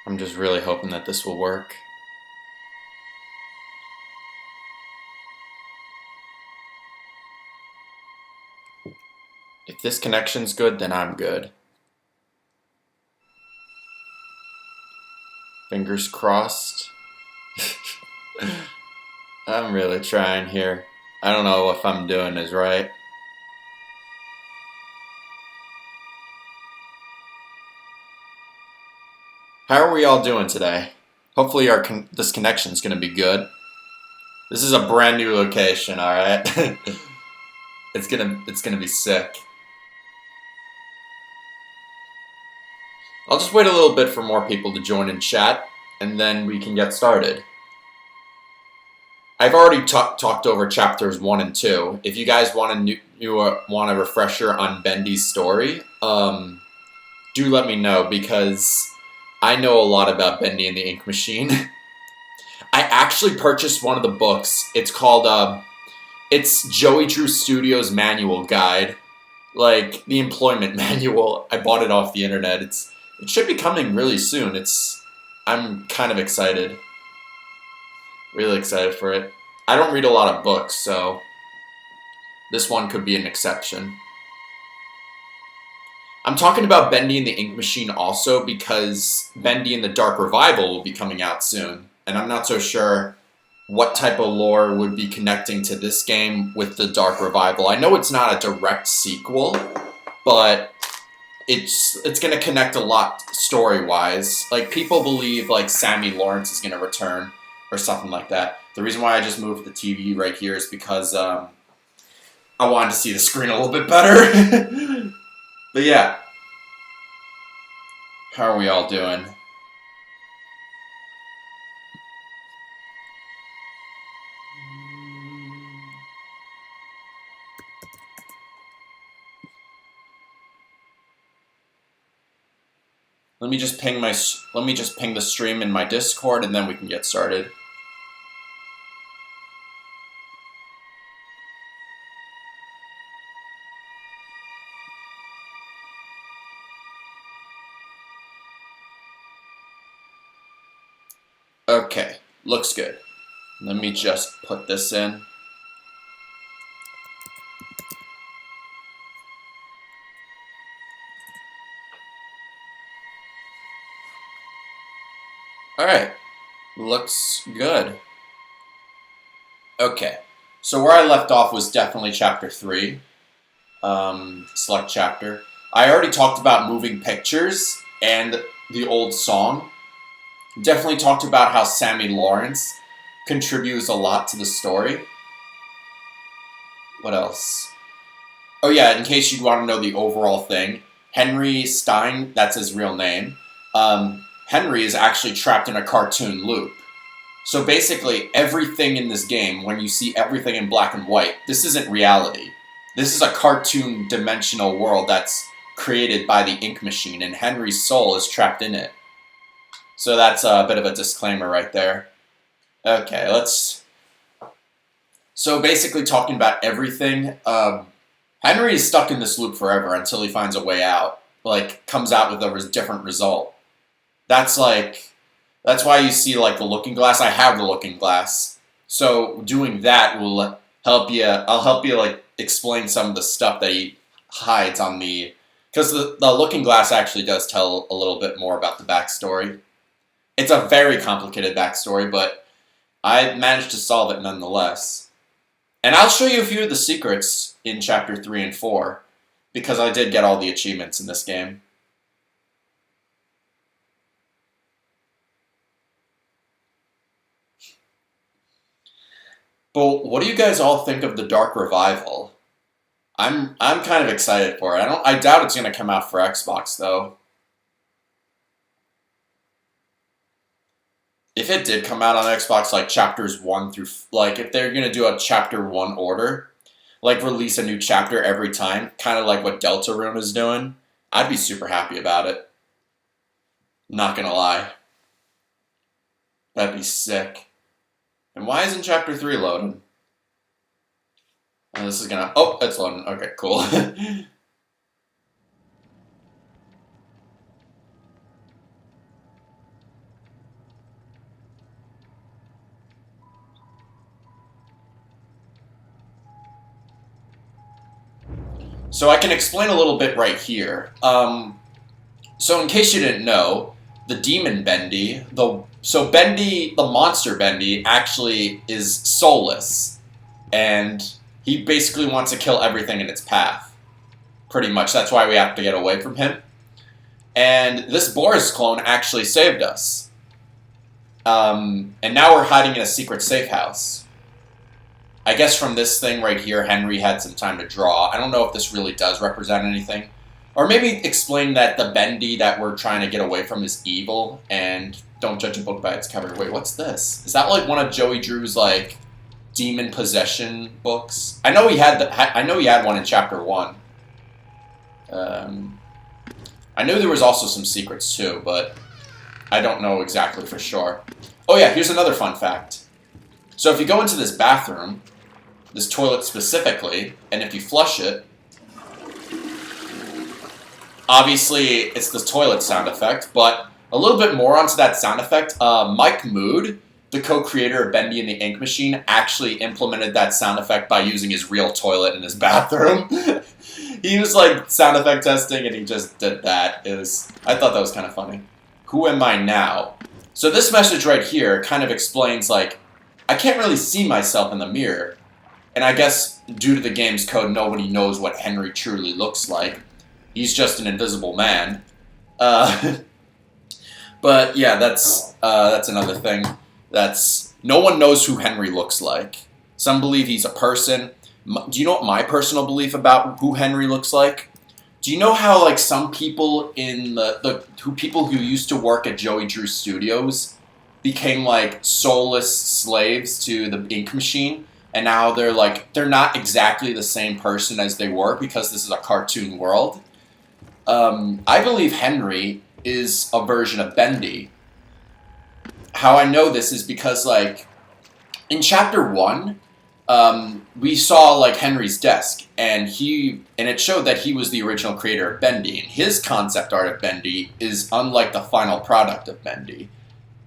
I'm just really hoping that this will work. If this connection's good, then I'm good. Fingers crossed. I'm really trying here. I don't know if I'm doing is right. How are we all doing today? Hopefully this connection's going to be good. This is a brand new location, all right? It's gonna be sick. I'll just wait a little bit for more people to join in chat, and then we can get started. I've already talked over chapters 1 and 2. If you guys want a refresher on Bendy's story, do let me know, because I know a lot about Bendy and the Ink Machine. I actually purchased one of the books. It's called, it's Joey Drew Studios' manual guide. Like, the employment manual. I bought it off the internet. It should be coming really soon. I'm kind of excited. Really excited for it. I don't read a lot of books, so this one could be an exception. I'm talking about Bendy and the Ink Machine also because Bendy and the Dark Revival will be coming out soon. And I'm not so sure what type of lore would be connecting to this game with the Dark Revival. I know it's not a direct sequel, but it's going to connect a lot story-wise. Like, people believe, like, Sammy Lawrence is going to return or something like that. The reason why I just moved the TV right here is because I wanted to see the screen a little bit better. But yeah. How are we all doing? Let me just ping the stream in my Discord, and then we can get started. Okay, looks good. Let me just put this in. Alright, looks good. Okay, so where I left off was definitely chapter 3. Select chapter. I already talked about moving pictures and the old song. Definitely talked about how Sammy Lawrence contributes a lot to the story. What else? Oh yeah, in case you want to know the overall thing, Henry Stein, that's his real name, Henry is actually trapped in a cartoon loop. So basically, everything in this game, when you see everything in black and white, this isn't reality. This is a cartoon dimensional world that's created by the Ink Machine, and Henry's soul is trapped in it. So that's a bit of a disclaimer right there. Okay, So basically talking about everything, Henry is stuck in this loop forever until he finds a way out. Like, comes out with a different result. That's why you see, like, the looking glass. I have the looking glass. So doing that will help you, I'll help you, like, explain some of the stuff that he hides on the, because the looking glass actually does tell a little bit more about the backstory. It's a very complicated backstory, but I managed to solve it nonetheless. And I'll show you a few of the secrets in Chapter 3 and 4, because I did get all the achievements in this game. But what do you guys all think of the Dark Revival? I'm kind of excited for it. I doubt it's going to come out for Xbox, though. If it did come out on Xbox, like, chapters 1 through, like, if they're going to do a chapter 1 order, like, release a new chapter every time, kind of like what Deltarune is doing, I'd be super happy about it. Not going to lie. That'd be sick. And why isn't chapter 3 loading? And this is going to, oh, it's loading. Okay, cool. So I can explain a little bit right here. So in case you didn't know, the demon Bendy, Bendy, the monster Bendy, actually is soulless. And he basically wants to kill everything in its path. Pretty much. That's why we have to get away from him. And this Boris clone actually saved us. And now we're hiding in a secret safe house. I guess from this thing right here, Henry had some time to draw. I don't know if this really does represent anything. Or maybe explain that the Bendy that we're trying to get away from is evil, and don't judge a book by its cover. Wait, what's this? Is that like one of Joey Drew's like demon possession books? I know he had one in chapter 1. I knew there was also some secrets too, but I don't know exactly for sure. Oh yeah, here's another fun fact. So if you go into this bathroom, this toilet specifically, and if you flush it, obviously it's the toilet sound effect, but a little bit more onto that sound effect. Mike Mood, the co-creator of Bendy and the Ink Machine, actually implemented that sound effect by using his real toilet in his bathroom. He was like sound effect testing and he just did that. I thought that was kind of funny. Who am I now? So this message right here kind of explains like, I can't really see myself in the mirror. And I guess due to the game's code, nobody knows what Henry truly looks like. He's just an invisible man. But yeah, that's another thing. No one knows who Henry looks like. Some believe he's a person. Do you know what my personal belief about who Henry looks like? Do you know how like some people in people who used to work at Joey Drew Studios became like soulless slaves to the ink machine, and now they're not exactly the same person as they were because this is a cartoon world? I believe Henry is a version of Bendy. How I know this is because, like, in chapter 1, we saw, like, Henry's desk, and it showed that he was the original creator of Bendy, and his concept art of Bendy is unlike the final product of Bendy.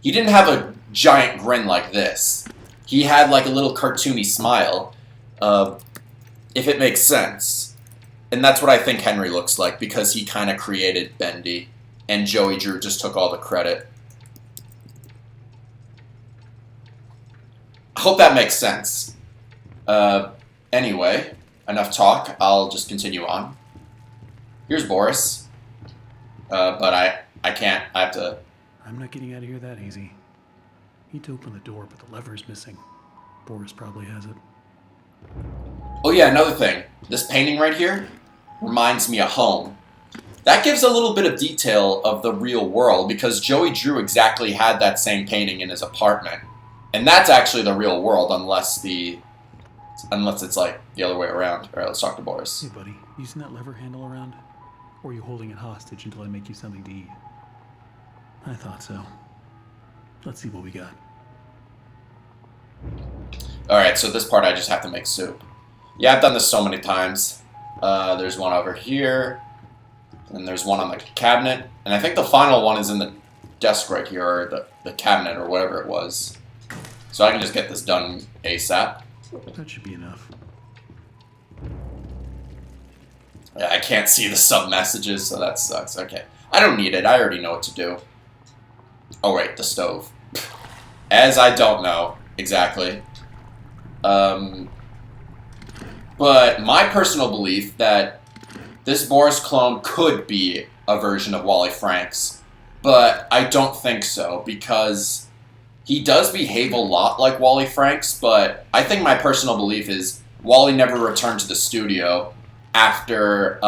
He didn't have a giant grin like this. He had, like, a little cartoony smile, if it makes sense. And that's what I think Henry looks like, because he kind of created Bendy, and Joey Drew just took all the credit. I hope that makes sense. Anyway, enough talk. I'll just continue on. Here's Boris. But I can't. I have to... I'm not getting out of here that easy. Need to open the door, but the lever's missing. Boris probably has it. Oh yeah, another thing. This painting right here reminds me of home. That gives a little bit of detail of the real world, because Joey Drew exactly had that same painting in his apartment. And that's actually the real world, unless it's like the other way around. Alright, let's talk to Boris. Hey buddy, using that lever handle around? Or are you holding it hostage until I make you something to eat? I thought so. Let's see what we got. Alright, so this part I just have to make soup. Yeah, I've done this so many times. There's one over here. And there's one on the cabinet. And I think the final one is in the desk right here, or the cabinet, or whatever it was. So I can just get this done ASAP. That should be enough. Yeah, I can't see the sub-messages, so that sucks. Okay. I don't need it. I already know what to do. Oh, wait, the stove. As I don't know exactly. But my personal belief that this Boris clone could be a version of Wally Franks, but I don't think so, because he does behave a lot like Wally Franks, but I think my personal belief is Wally never returned to the studio after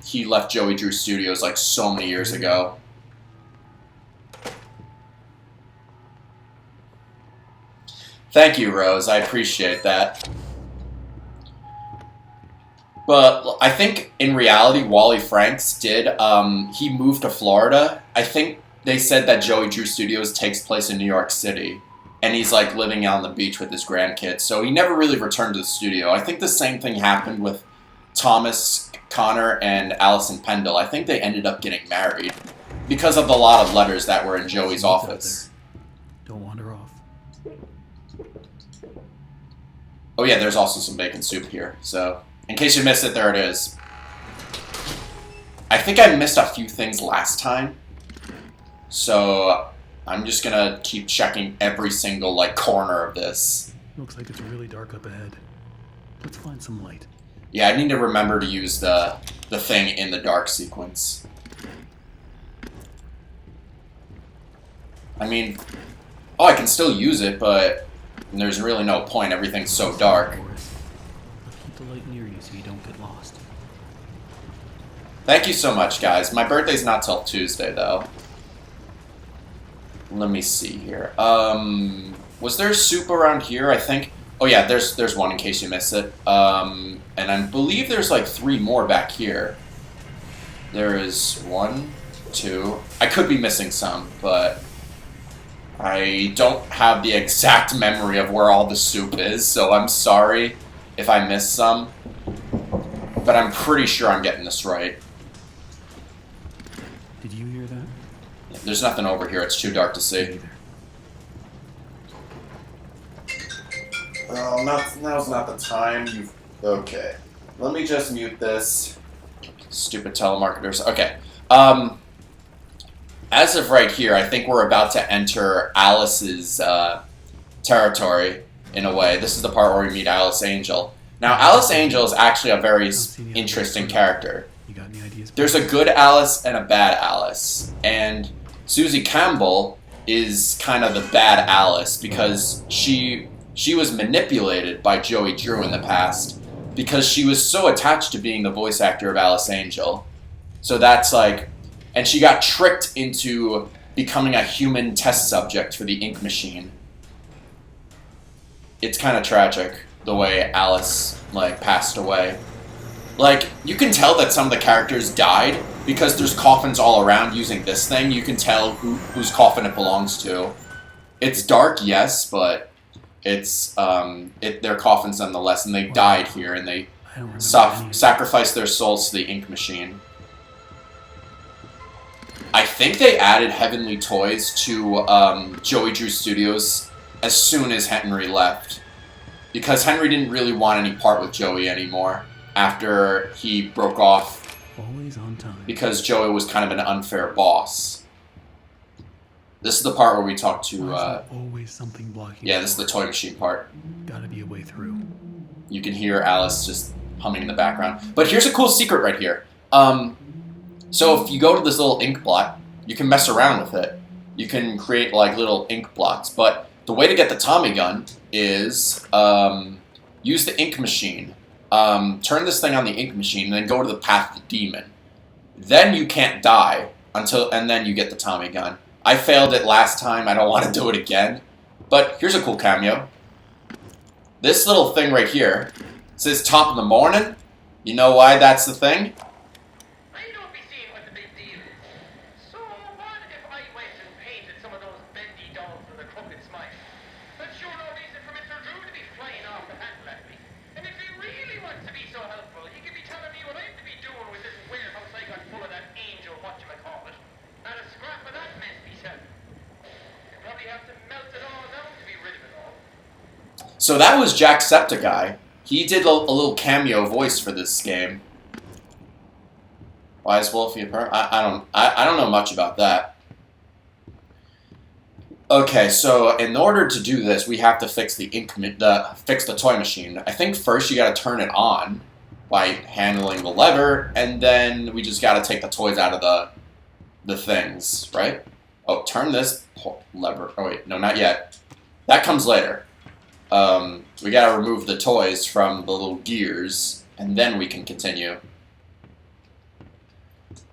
he left Joey Drew Studios like so many years ago. Thank you, Rose. I appreciate that. But I think in reality, Wally Franks did. He moved to Florida. I think they said that Joey Drew Studios takes place in New York City. And he's like living out on the beach with his grandkids. So he never really returned to the studio. I think the same thing happened with Thomas Connor and Allison Pendle. I think they ended up getting married because of the lot of letters that were in Joey's office. Don't wander off. Oh yeah, there's also some bacon soup here. So in case you missed it, there it is. I think I missed a few things last time. So I'm just gonna keep checking every single, like, corner of this. Looks like it's really dark up ahead. Let's find some light. Yeah, I need to remember to use the thing in the dark sequence. I mean, oh, I can still use it, but there's really no point. Everything's so dark. Keep the light near you so you don't get lost. Thank you so much, guys. My birthday's not till Tuesday, though. Let me see here. Was there soup around here? I think. Oh yeah, there's one in case you missed it. And I believe there's like 3 more back here. There is 1, 2. I could be missing some, but I don't have the exact memory of where all the soup is, so I'm sorry if I missed some. But I'm pretty sure I'm getting this right. Did you hear that? Yeah, there's nothing over here. It's too dark to see. Well, now's not the time. Okay. Let me just mute this. Stupid telemarketers. Okay. As of right here, I think we're about to enter Alice's territory, in a way. This is the part where we meet Alice Angel. Now, Alice Angel is actually a very interesting character. You got any ideas? There's a good Alice and a bad Alice. And Susie Campbell is kind of the bad Alice because she was manipulated by Joey Drew in the past because she was so attached to being the voice actor of Alice Angel. So that's like... And she got tricked into becoming a human test subject for the ink machine. It's kind of tragic, the way Alice, like, passed away. Like, you can tell that some of the characters died because there's coffins all around using this thing. You can tell whose coffin it belongs to. It's dark, yes, but it's their coffins nonetheless, and they died here, and they sacrificed their souls to the ink machine. I think they added Heavenly Toys to Joey Drew Studios as soon as Henry left. Because Henry didn't really want any part with Joey anymore after he broke off. Always on time. Because Joey was kind of an unfair boss. This is the part where we talk to... always something blocking. Yeah, this is the toy machine part. Gotta be a way through. You can hear Alice just humming in the background. But here's a cool secret right here. So if you go to this little ink blot, you can mess around with it. You can create like little ink blots. But the way to get the Tommy gun is use the ink machine. Turn this thing on the ink machine and then go to the path of the demon. Then you can't die and then you get the Tommy gun. I failed it last time. I don't want to do it again. But here's a cool cameo. This little thing right here says top of the morning. You know why that's the thing? So that was Jacksepticeye. He did a little cameo voice for this game. Why is Wolfie a perm? I don't know much about that. Okay, so in order to do this, we have to fix fix the toy machine. I think first you got to turn it on by handling the lever, and then we just got to take the toys out of the things, right? Oh, turn this lever. Oh wait, no, not yet. That comes later. We gotta remove the toys from the little gears, and then we can continue.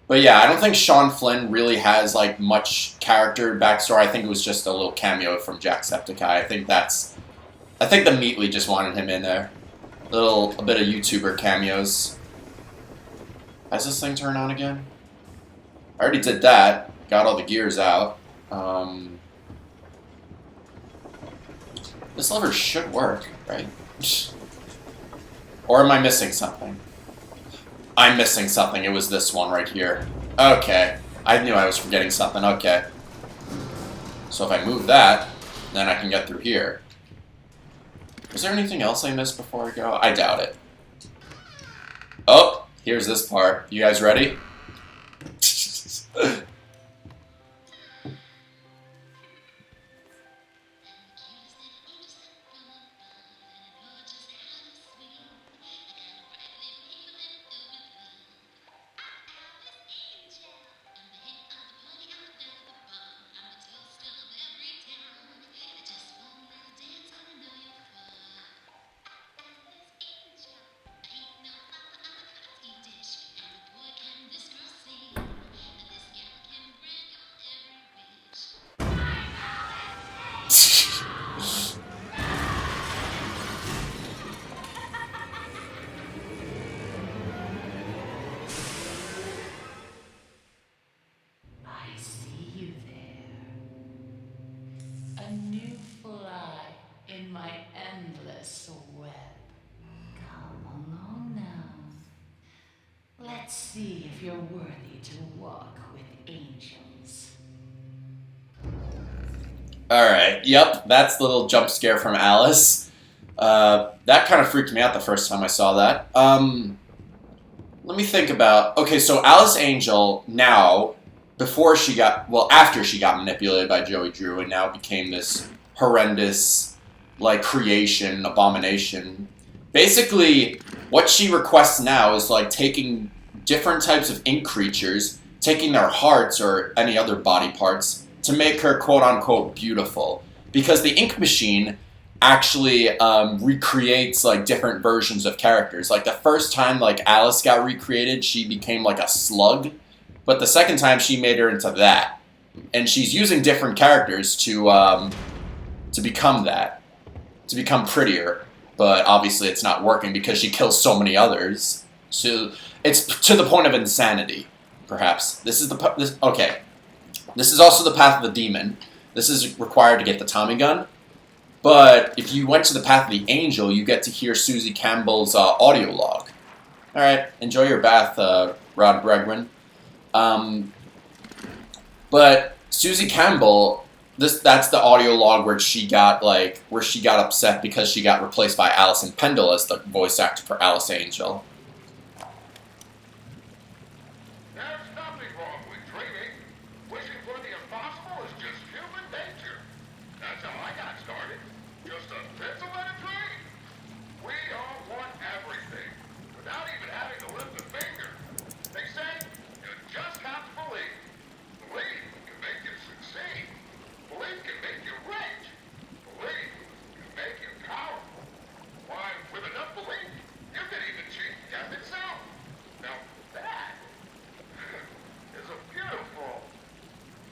But yeah, I don't think Sean Flynn really has, like, much character backstory. I think it was just a little cameo from Jacksepticeye. I think the Meatly just wanted him in there. A bit of YouTuber cameos. Has this thing turned on again? I already did that. Got all the gears out. This lever should work, right? Or am I missing something? I'm missing something. It was this one right here. Okay. I knew I was forgetting something. Okay. So if I move that, then I can get through here. Was there anything else I missed before I go? I doubt it. Oh, here's this part. You guys ready? Let's see if you're worthy to walk with angels. Alright, yep, that's the little jump scare from Alice. That kind of freaked me out the first time I saw that. Let me think about... Okay, so Alice Angel now, after she got manipulated by Joey Drew and now became this horrendous, like, creation, abomination. Basically, what she requests now is, like, taking different types of ink creatures, taking their hearts or any other body parts, to make her quote-unquote beautiful. Because the ink machine actually recreates, like, different versions of characters. Like, the first time, like, Alice got recreated, she became, like, a slug. But the second time, she made her into that. And she's using different characters to become that. To become prettier. But obviously it's not working because she kills so many others. So it's to the point of insanity, perhaps. This is okay. This is also the path of the demon. This is required to get the Tommy gun. But if you went to the path of the angel, you get to hear Susie Campbell's audio log. Alright, enjoy your bath, Rod Bregman. But Susie Campbell, that's the audio log where she got upset because she got replaced by Alison Pendle as the voice actor for Alice Angel. There's nothing wrong with dreaming. Wishing for the impossible is just human nature. That's how I got started. Just a pencil and a dream. We all want everything, without even having to lift a finger. They say you just have to believe. Believe can make you succeed. Belief can make you rich. Belief can make you powerful. Why, with enough belief, you can even cheat death itself. Now that is a beautiful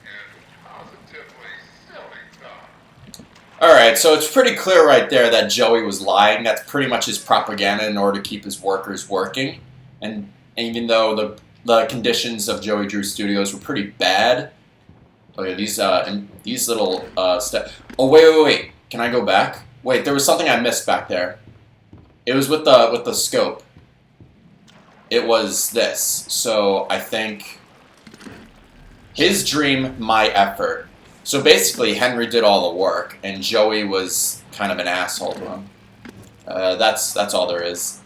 and positively silly thought. Alright, so it's pretty clear right there that Joey was lying. That's pretty much his propaganda in order to keep his workers working. And even though the conditions of Joey Drew Studios were pretty bad. Okay, these little steps. Oh, wait. Can I go back? Wait, there was something I missed back there. It was with the scope. It was this. So I think his dream, my effort. So basically, Henry did all the work, and Joey was kind of an asshole to him. That's all there is.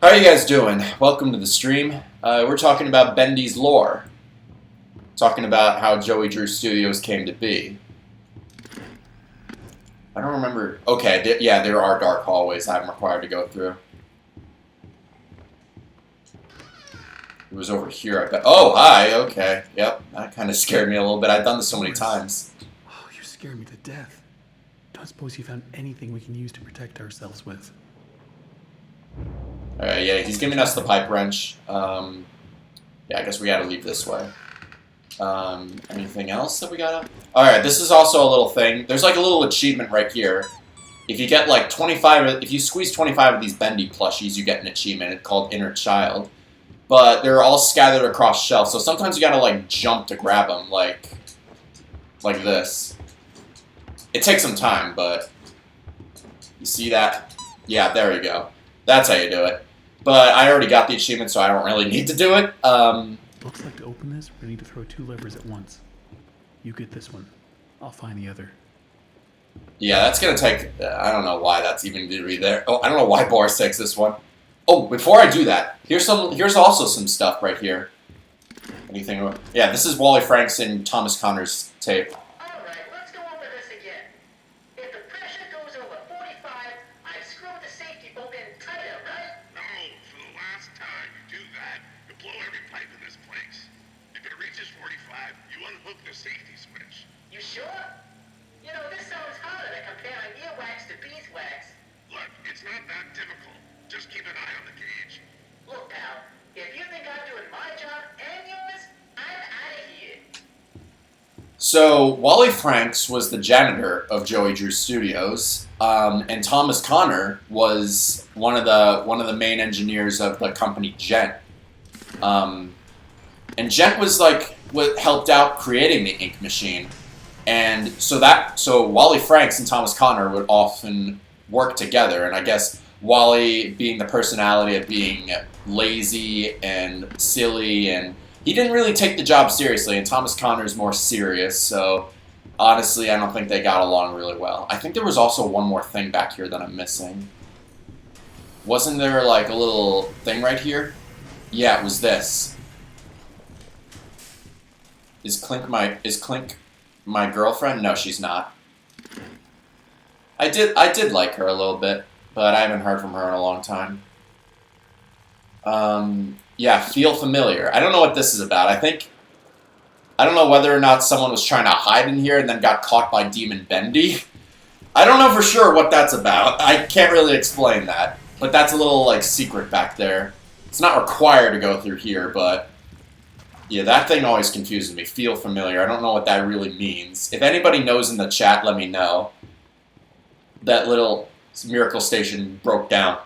How are you guys doing? Welcome to the stream. We're talking about Bendy's lore. Talking about how Joey Drew Studios came to be. I don't remember. Okay, yeah, there are dark hallways I'm required to go through. It was over here, I bet. Oh, hi, okay. Yep, that kind of scared me a little bit. I've done this so many times. Oh, you scared me to death. Don't suppose you found anything we can use to protect ourselves with. Alright, yeah, he's giving us the pipe wrench. Yeah, I guess we gotta leave this way. Anything else that we gotta... Alright, this is also a little thing. There's like a little achievement right here. If you get like 25... If you squeeze 25 of these Bendy plushies, you get an achievement called Inner Child. But they're all scattered across shelves, so sometimes you gotta like jump to grab them, like this. It takes some time, but... You see that? Yeah, there you go. That's how you do it. But I already got the achievement, so I don't really need to do it. Looks like to open this, we need to throw 2 levers at once. You get this one. I'll find the other. Yeah, that's gonna take... I don't know why that's even going to be there. Oh, I don't know why Boris takes this one. Oh, before I do that, here's also some stuff right here. Anything? Yeah, this is Wally Franks and Thomas Connor's tape. Alright, let's go over this again. If the pressure goes over 45, I screw the safety bolt in tighter, right? No, for the last time you do that, you blow every pipe in this place. If it reaches 45, you unhook the safety switch. You sure? You know, this sounds harder than comparing earwax to beeswax. Look, it's not that difficult. Just keep an eye on the gauge. Look, pal, if you think I'm doing my job and yours, I'm out of here. So, Wally Franks was the janitor of Joey Drew Studios, and Thomas Connor was one of the main engineers of the company Gent. And Gent was like what helped out creating the ink machine, and so Wally Franks and Thomas Connor would often work together, and I guess Wally being the personality of being lazy and silly, and he didn't really take the job seriously, and Thomas Connor's more serious, so honestly, I don't think they got along really well. I think there was also one more thing back here that I'm missing. Wasn't there, like, a little thing right here? Yeah, it was this. Is Clink my girlfriend? No, she's not. I did like her a little bit, but I haven't heard from her in a long time. Yeah, feel familiar. I don't know what this is about. I don't know whether or not someone was trying to hide in here and then got caught by Demon Bendy. I don't know for sure what that's about. I can't really explain that. But that's a little, like, secret back there. It's not required to go through here, but yeah, that thing always confuses me. Feel familiar. I don't know what that really means. If anybody knows in the chat, let me know. That little miracle station broke down.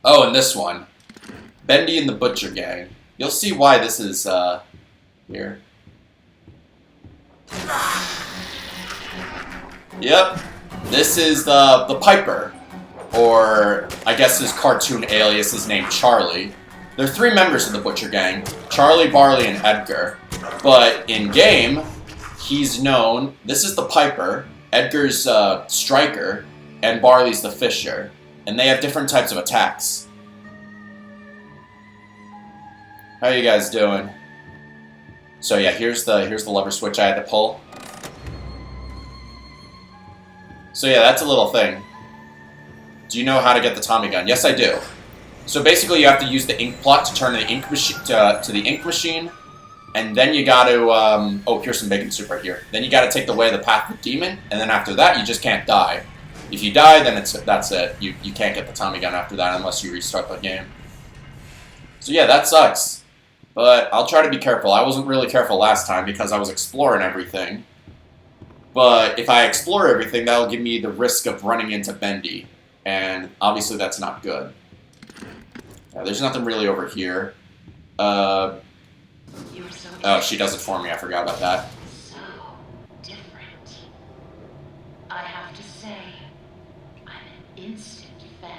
Oh, and this one. Bendy and the Butcher Gang. You'll see why this is, here. Yep. This is the Piper. Or, I guess his cartoon alias is named Charlie. There are 3 members of the Butcher Gang. Charlie, Barley, and Edgar. But in-game, he's known... This is the Piper. Edgar's Striker. And Barley's the Fisher. And they have different types of attacks. How are you guys doing? So yeah, here's the lever switch I had to pull. So yeah, that's a little thing. Do you know how to get the Tommy gun? Yes, I do. So basically, you have to use the ink plot to turn the ink machine to the ink machine, and then you got to oh, here's some bacon soup right here. Then you got to take the way of the path of the demon, and then after that, you just can't die. If you die, then that's it. You can't get the Tommy gun after that unless you restart the game. So yeah, that sucks. But I'll try to be careful. I wasn't really careful last time because I was exploring everything. But if I explore everything, that'll give me the risk of running into Bendy. And obviously that's not good. There's nothing really over here. Oh, she does it for me. I forgot about that. So different. I have to say, I'm an instant fan.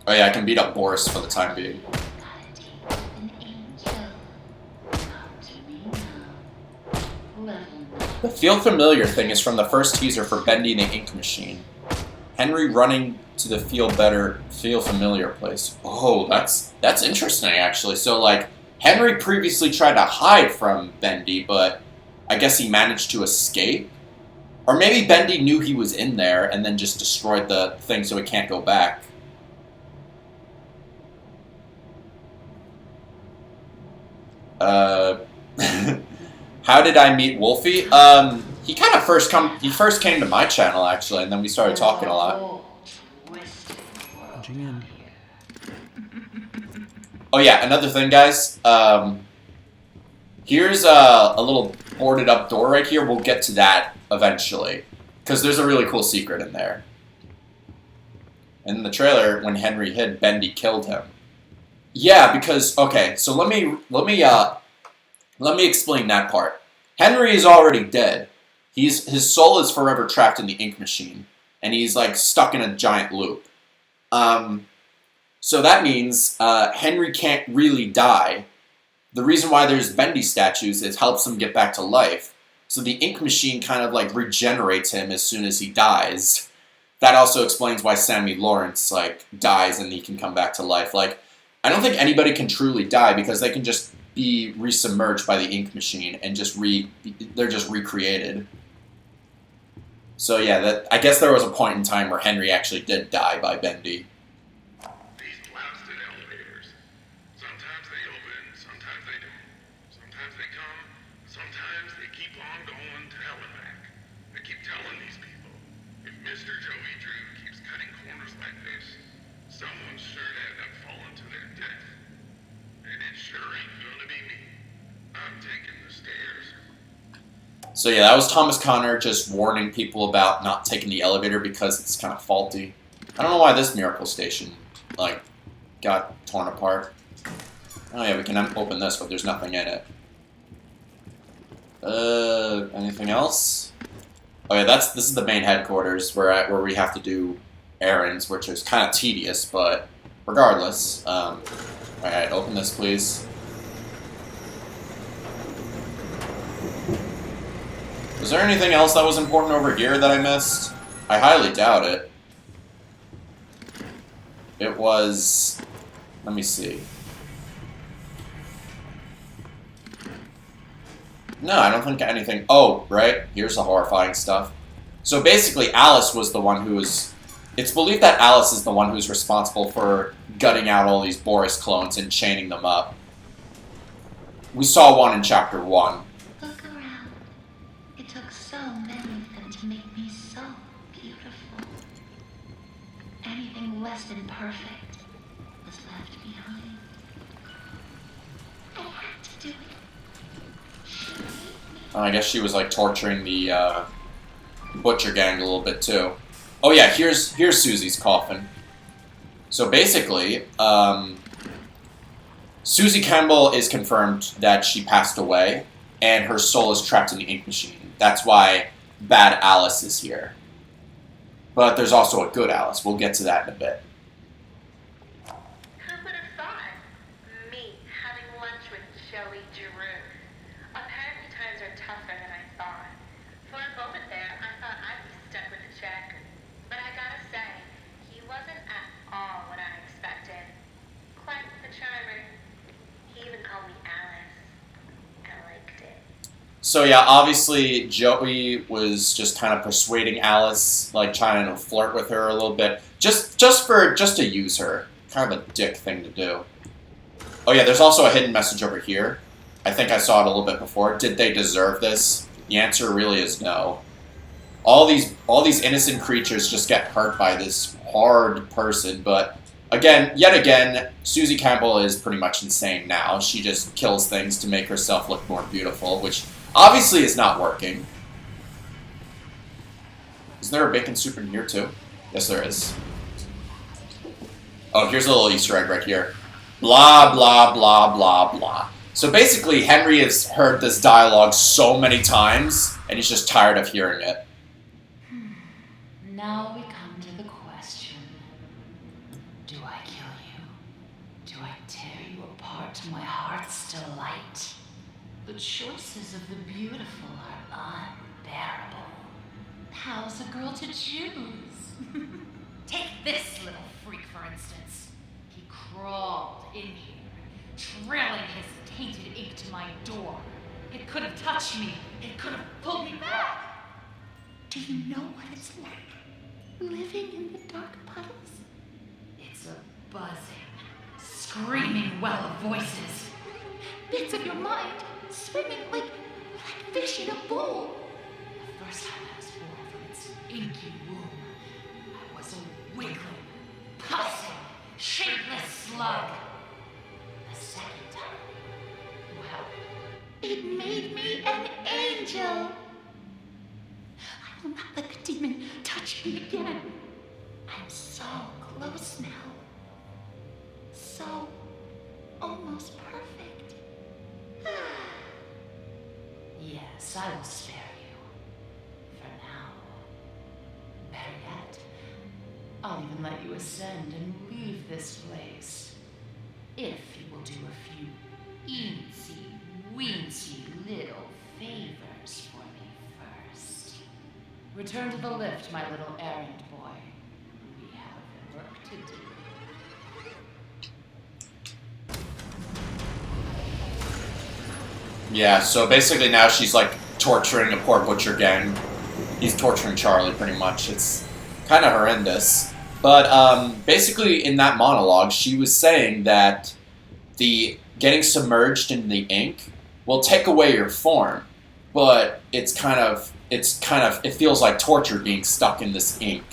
Oh yeah, I can beat up Boris for the time being. An angel. Come to me now. Level. The Feel Familiar thing is from the first teaser for Bendy and the Ink Machine. Henry running to the Feel Familiar place. Oh, that's interesting, actually. So, like, Henry previously tried to hide from Bendy, but I guess he managed to escape? Or maybe Bendy knew he was in there and then just destroyed the thing so he can't go back. How did I meet Wolfie? He kind of first came to my channel, actually, and then we started talking a lot. Oh yeah, another thing, guys. Here's a little boarded up door right here. We'll get to that eventually, because there's a really cool secret in there. And in the trailer, when Henry hid, Bendy killed him. Yeah, because okay, so let me explain that part. Henry is already dead. His soul is forever trapped in the ink machine, and he's like stuck in a giant loop. So that means Henry can't really die. The reason why there's Bendy statues is it helps him get back to life. So the ink machine kind of like regenerates him as soon as he dies. That also explains why Sammy Lawrence like dies and he can come back to life. Like, I don't think anybody can truly die because they can just be resubmerged by the ink machine and just they're just recreated. So yeah, I guess there was a point in time where Henry actually did die by Bendy. These blasted elevators. Sometimes they open, sometimes they don't. Sometimes they come, sometimes they keep on going to hell and back. I keep telling these people, if Mr. Joey Drew keeps cutting corners like this, someone's sure to end up falling to their death. And it sure ain't gonna be me. I'm taking the stairs. So yeah, that was Thomas Connor just warning people about not taking the elevator because it's kind of faulty. I don't know why this miracle station, like, got torn apart. Oh yeah, we can open this, but there's nothing in it. Anything else? Oh yeah, this is the main headquarters where we have to do errands, which is kind of tedious, but regardless. Alright, open this, please. Was there anything else that was important over here that I missed? I highly doubt it. It was... Let me see. No, I don't think anything... Oh, right. Here's the horrifying stuff. So basically, Alice was the one who was... It's believed that Alice is the one who's responsible for gutting out all these Boris clones and chaining them up. We saw one in Chapter 1. Look around. It took so many of them to make me so beautiful. Anything less than perfect was left behind. I had to do it. She made me. I guess she was like torturing the Butcher gang a little bit too. Oh yeah, here's Susie's coffin. So basically, Susie Campbell is confirmed that she passed away, and her soul is trapped in the ink machine. That's why bad Alice is here. But there's also a good Alice. We'll get to that in a bit. Who would have thought? Me having lunch with Joey Giroux. Apparently times are tougher than I thought. For a moment there, I thought I'd be stuck with a check. But I gotta say, he wasn't at all what I expected. Quite the charmer. He even called me Alice. I liked it. So yeah, obviously Joey was just kind of persuading Alice, like trying to flirt with her a little bit, just to use her. Kind of a dick thing to do. Oh yeah, there's also a hidden message over here. I think I saw it a little bit before. Did they deserve this? The answer really is no. All these innocent creatures just get hurt by this hard person, but yet again, Susie Campbell is pretty much insane now. She just kills things to make herself look more beautiful, which obviously is not working. Is there a bacon soup in here too? Yes, there is. Oh, here's a little Easter egg right here. Blah, blah, blah, blah, blah. So basically, Henry has heard this dialogue so many times, and he's just tired of hearing it. Now we come to the question. Do I kill you? Do I tear you apart to my heart's delight? The choices of the beautiful are unbearable. How's a girl to choose? Take this little freak, for instance. He crawled in here, trailing his tainted ink to my door. It could have touched me. It could have pulled me back. Do you know what it's like? Living in the dark puddles? It's a buzzing, screaming well of voices. Bits of your mind swimming like fish in a bowl. The first time I was born from its inky womb, I was a wiggling, pussing, shapeless slug. The second time, well, it made me an angel. I will not let the demon touch me again. I'm so close now. So almost perfect. Yes, I will spare you. For now. Better yet, I'll even let you ascend and leave this place. If you will do a few eensy-weensy little favors for me first. Return to the lift, my little errand boy. We have work to do. Yeah, so basically now she's like torturing a poor butcher gang. He's torturing Charlie pretty much. It's kind of horrendous. But basically in that monologue, she was saying that the getting submerged in the ink will take away your form, but it feels like torture being stuck in this ink.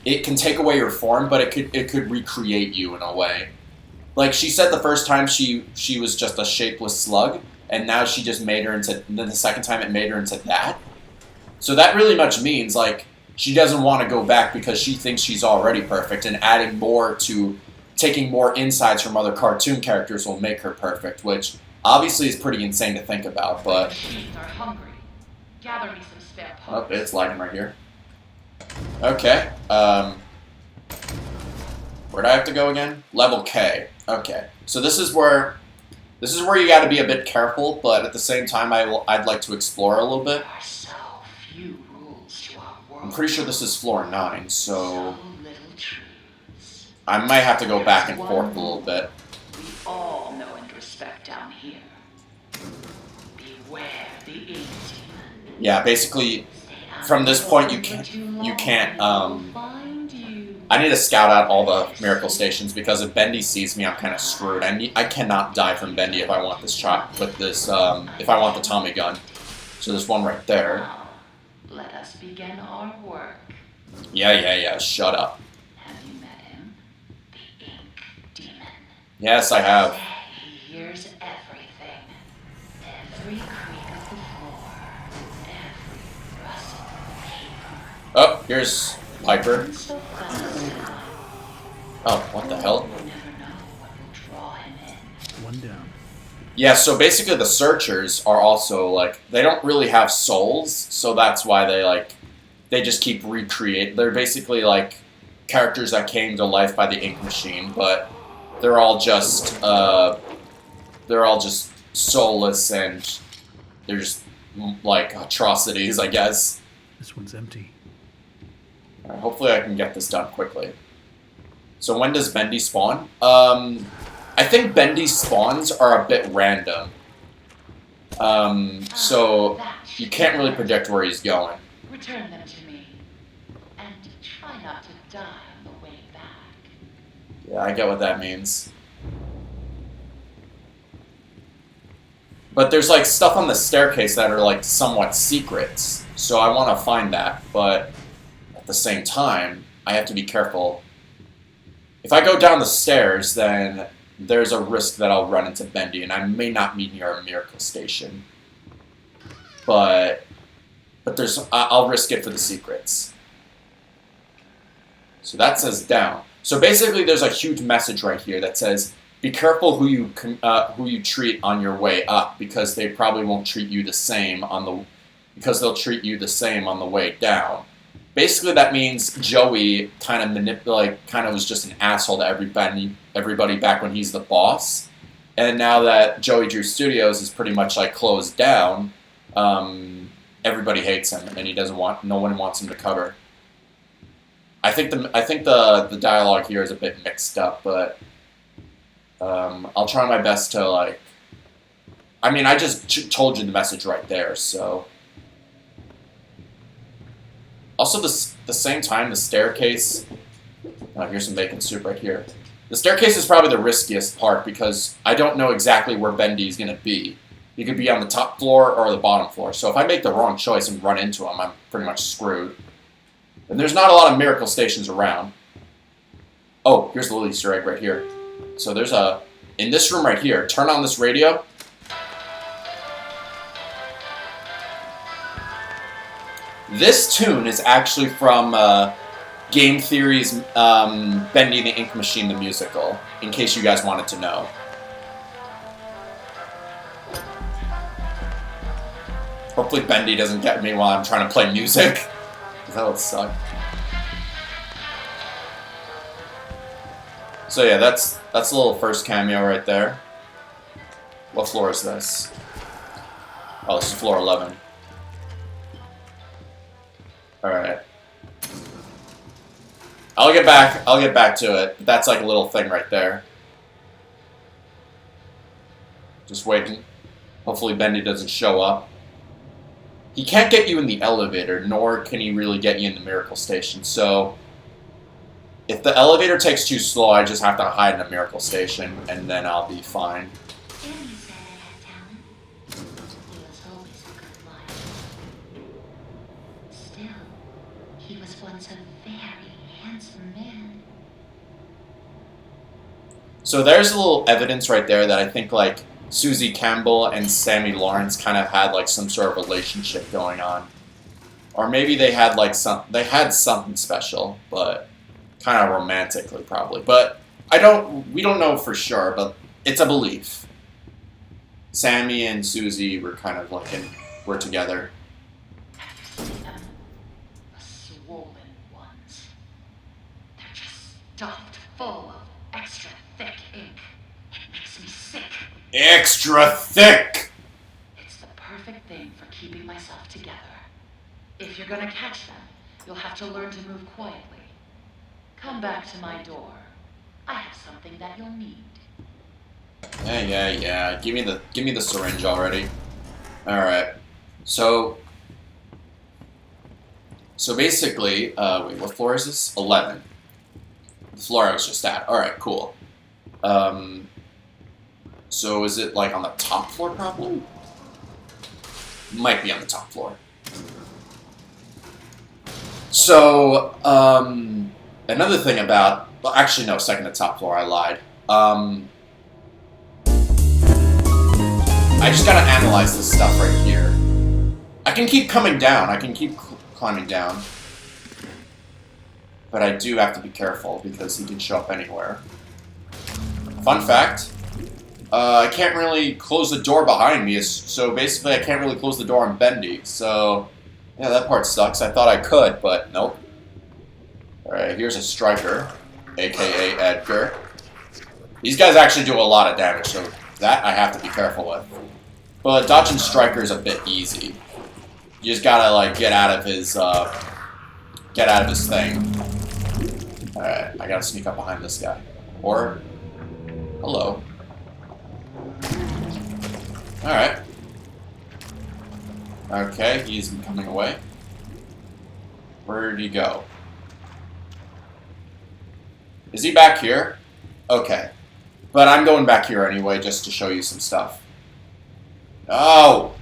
It can take away your form, but it could recreate you in a way. Like she said the first time she was just a shapeless slug, and now she just made her into, and then the second time it made her into that. So that really much means like she doesn't want to go back because she thinks she's already perfect, and adding more to taking more insights from other cartoon characters will make her perfect, which obviously is pretty insane to think about, but... Machines are hungry. Gather me some spare Oh, parts. it's lagging right here. Okay, Where do I have to go again? Level K. Okay. So this is where you got to be a bit careful, but at the same time, I'd like to explore a little bit. There are so few rules to our world. I'm pretty sure this is floor 9, so So little truths. I might have to go back and forth a little bit. We all know and respect down here. Beware the ink demon. Yeah, basically, from this point, you can't. I need to scout out all the miracle stations because if Bendy sees me, I'm kind of screwed. I cannot die from Bendy if I want this shot with this. If I want the Tommy gun. So there's one right there. Now, let us begin our work. Yeah. Shut up. Have you met him? The ink demon. Yes, I have. He hears everything. Every creak of the floor. Every rustle of paper. Oh, here's Piper. And so fast. Oh, what the hell? You never know what will draw him in. One down. Yeah, so basically the Searchers are also, like, they don't really have souls, so that's why they just keep recreate. They're basically, like, characters that came to life by the ink machine, but they're all just soulless and they're just, like, atrocities, I guess. This one's empty. Alright, hopefully I can get this done quickly. So when does Bendy spawn? I think Bendy's spawns are a bit random. So you can't really predict where he's going. Return them to me. And try not to die on the way back. Yeah, I get what that means. But there's like stuff on the staircase that are like somewhat secrets. So I want to find that, but at the same time, I have to be careful. If I go down the stairs, then there's a risk that I'll run into Bendy, and I may not meet near a miracle station. But I'll risk it for the secrets. So that says down. So basically, there's a huge message right here that says, "Be careful who you treat on your way up, because they probably won't treat you the same because they'll treat you the same on the way down." Basically, that means Joey kind of was just an asshole to everybody back when he's the boss. And now that Joey Drew Studios is pretty much like closed down, everybody hates him, and no one wants him to cover. I think the dialogue here is a bit mixed up, but I'll try my best to I just told you the message right there, so. Also, the same time, the staircase. Oh, here's some bacon soup right here. The staircase is probably the riskiest part because I don't know exactly where Bendy's going to be. He could be on the top floor or the bottom floor. So if I make the wrong choice and run into him, I'm pretty much screwed. And there's not a lot of miracle stations around. Oh, here's the little Easter egg right here. So there's in this room right here, turn on this radio. This tune is actually from Game Theory's Bendy the Ink Machine, the musical, in case you guys wanted to know. Hopefully Bendy doesn't get me while I'm trying to play music, because that would suck. So yeah, that's a little first cameo right there. What floor is this? Oh, this is floor 11. Alright. I'll get back to it. That's like a little thing right there. Just waiting. Hopefully Bendy doesn't show up. He can't get you in the elevator, nor can he really get you in the miracle station, so if the elevator takes too slow, I just have to hide in a miracle station, and then I'll be fine. Bendy said I had talent. He was always a good liar. Still, he was once a very handsome man. So there's a little evidence right there that I think like Susie Campbell and Sammy Lawrence kind of had like some sort of relationship going on, or maybe they had something special, but kind of romantically probably. But we don't know for sure, but it's a belief. Sammy and Susie were kind of were together. Have you seen them? The swollen ones. They're just stuffed full of Extra thick! It's the perfect thing for keeping myself together. If you're gonna catch them, you'll have to learn to move quietly. Come back to my door. I have something that you'll need. Yeah. Give me the syringe already. Alright. So basically, wait, what floor is this? 11. The floor I was just at. Alright, cool. So is it like on the top floor probably? Might be on the top floor. So, another thing about, well, actually no, second to top floor, I lied. I just gotta analyze this stuff right here. I can keep coming down, I can keep climbing down. But I do have to be careful because he can show up anywhere. Fun fact, I can't really close the door behind me, so basically I can't really close the door on Bendy, so yeah, that part sucks. I thought I could, but nope. Alright, here's a striker, aka Edgar. These guys actually do a lot of damage, so that I have to be careful with. But dodging striker is a bit easy. You just gotta like get out of his thing. Alright, I gotta sneak up behind this guy. Or hello. Alright. Okay, he's coming away. Where did he go? Is he back here? Okay. But I'm going back here anyway, just to show you some stuff. Oh!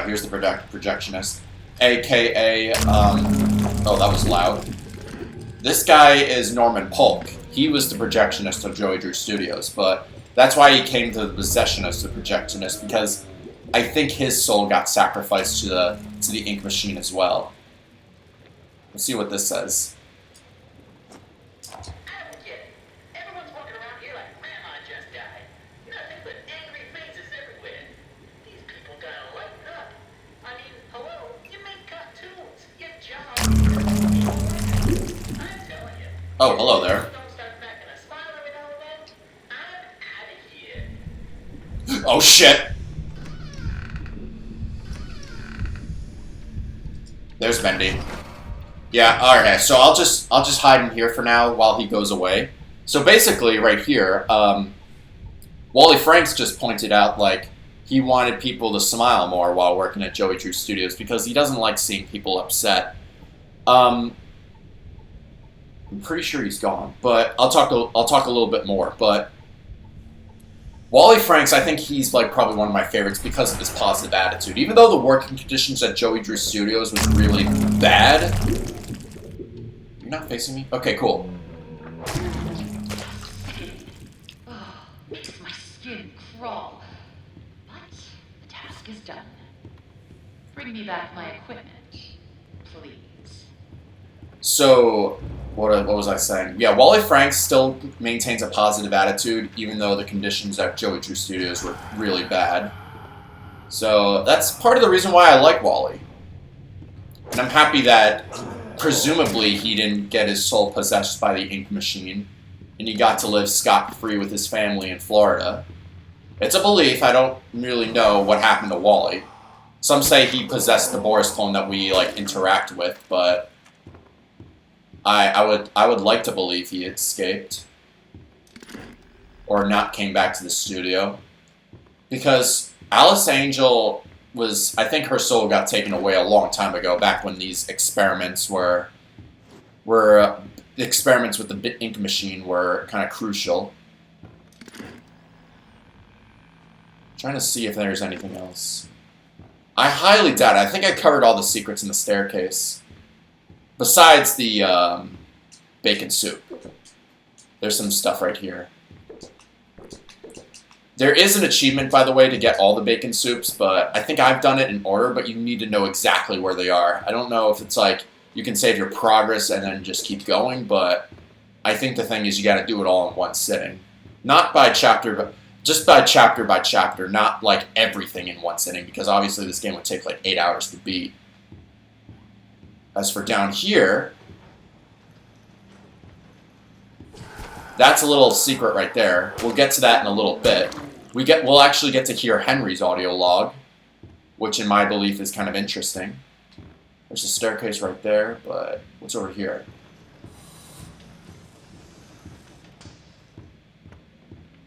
Here's the Projectionist. AKA, oh, that was loud. This guy is Norman Polk. He was the Projectionist of Joey Drew Studios, but that's why he came to the Possessionist of Projectionist, because I think his soul got sacrificed to the ink machine as well. Let's see what this says. I don't get it. Everyone's walking around here like Grandma just died. Nothing but angry faces everywhere. These people gotta lighten up. I mean, hello, you make cartoons. Your job. I'm telling you. Oh, hello there. Don't start cracking a smile every now and then. I'm out of here. Oh shit! There's Bendy. Yeah, alright, so I'll just hide in here for now while he goes away. So basically, right here, Wally Franks just pointed out, like, he wanted people to smile more while working at Joey Drew Studios because he doesn't like seeing people upset. I'm pretty sure he's gone, but I'll talk a little bit more, but Wally Franks, I think he's like probably one of my favorites because of his positive attitude. Even though the working conditions at Joey Drew Studios was really bad. You're not facing me? Okay, cool. Oh, makes my skin crawl. But the task is done. Bring me back my equipment, please. So, what was I saying? Yeah, Wally Franks still maintains a positive attitude, even though the conditions at Joey Drew Studios were really bad. So, that's part of the reason why I like Wally. And I'm happy that, presumably, he didn't get his soul possessed by the ink machine, and he got to live scot-free with his family in Florida. It's a belief, I don't really know what happened to Wally. Some say he possessed the Boris clone that we, like, interact with, but I would like to believe he escaped. Or not came back to the studio. Because Alice Angel was, I think her soul got taken away a long time ago, back when these experiments were the experiments with the ink machine were kind of crucial. Trying to see if there's anything else. I highly doubt it. I think I covered all the secrets in the staircase. Besides the bacon soup. There's some stuff right here. There is an achievement, by the way, to get all the bacon soups, but I think I've done it in order, but you need to know exactly where they are. I don't know if it's like you can save your progress and then just keep going, but I think the thing is you gotta do it all in one sitting. Not by chapter, but just by chapter, not like everything in one sitting, because obviously this game would take like 8 hours to beat. As for down here, that's a little secret right there. We'll get to that in a little bit. we'll actually get to hear Henry's audio log, which in my belief is kind of interesting. There's a staircase right there, but what's over here?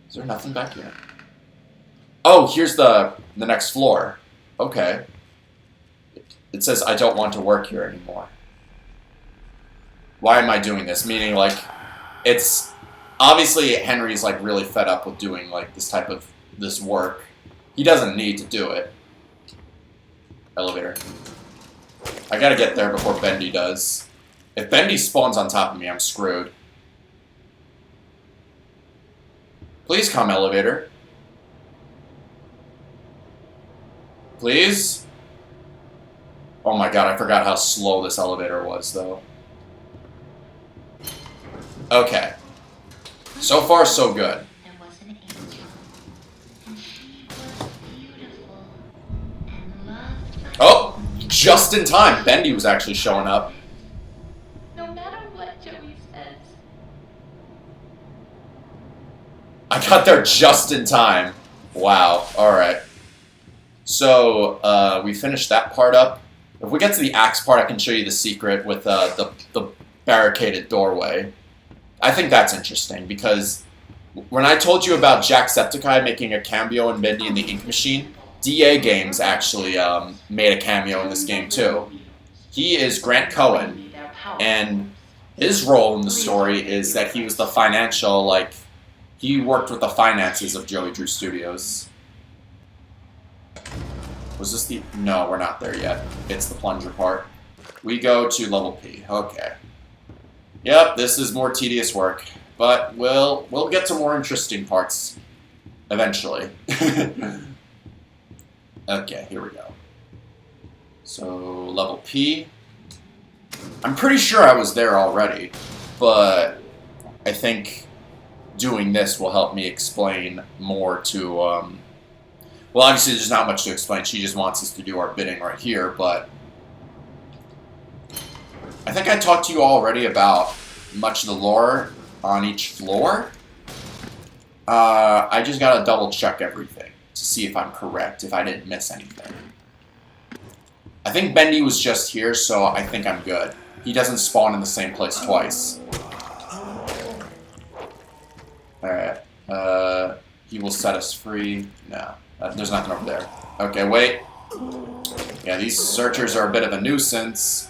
Is there nothing back here? Oh, here's the next floor. Okay. It says, I don't want to work here anymore. Why am I doing this? Meaning, like, it's... Obviously, Henry's, like, really fed up with doing, like, this work. He doesn't need to do it. Elevator. I gotta get there before Bendy does. If Bendy spawns on top of me, I'm screwed. Please come, elevator. Please? Oh my god, I forgot how slow this elevator was, though. Okay. So far, so good. There was an angel, and she was beautiful and loved by Oh! Just in time! Bendy was actually showing up. no matter what Joey says. I got there just in time. Wow. Alright. So, we finished that part up. If we get to the axe part, I can show you the secret with the barricaded doorway. I think that's interesting, because when I told you about Jacksepticeye making a cameo in Bendy and the Ink Machine, DA Games actually made a cameo in this game too. He is Grant Cohen, and his role in the story is that he was the financial, like, he worked with the finances of Joey Drew Studios. Was this the... No, we're not there yet. It's the plunger part. We go to level P. Okay. Yep, this is more tedious work, but we'll get to more interesting parts eventually. Okay, here we go. So, level P. I'm pretty sure I was there already, but I think doing this will help me explain more to, well, obviously there's not much to explain. She just wants us to do our bidding right here, but I think I talked to you already about much of the lore on each floor. I just gotta double check everything to see if I'm correct, if I didn't miss anything. I think Bendy was just here, so I think I'm good. He doesn't spawn in the same place twice. Alright. He will set us free. No. There's nothing over there. Okay, wait. Yeah, these searchers are a bit of a nuisance.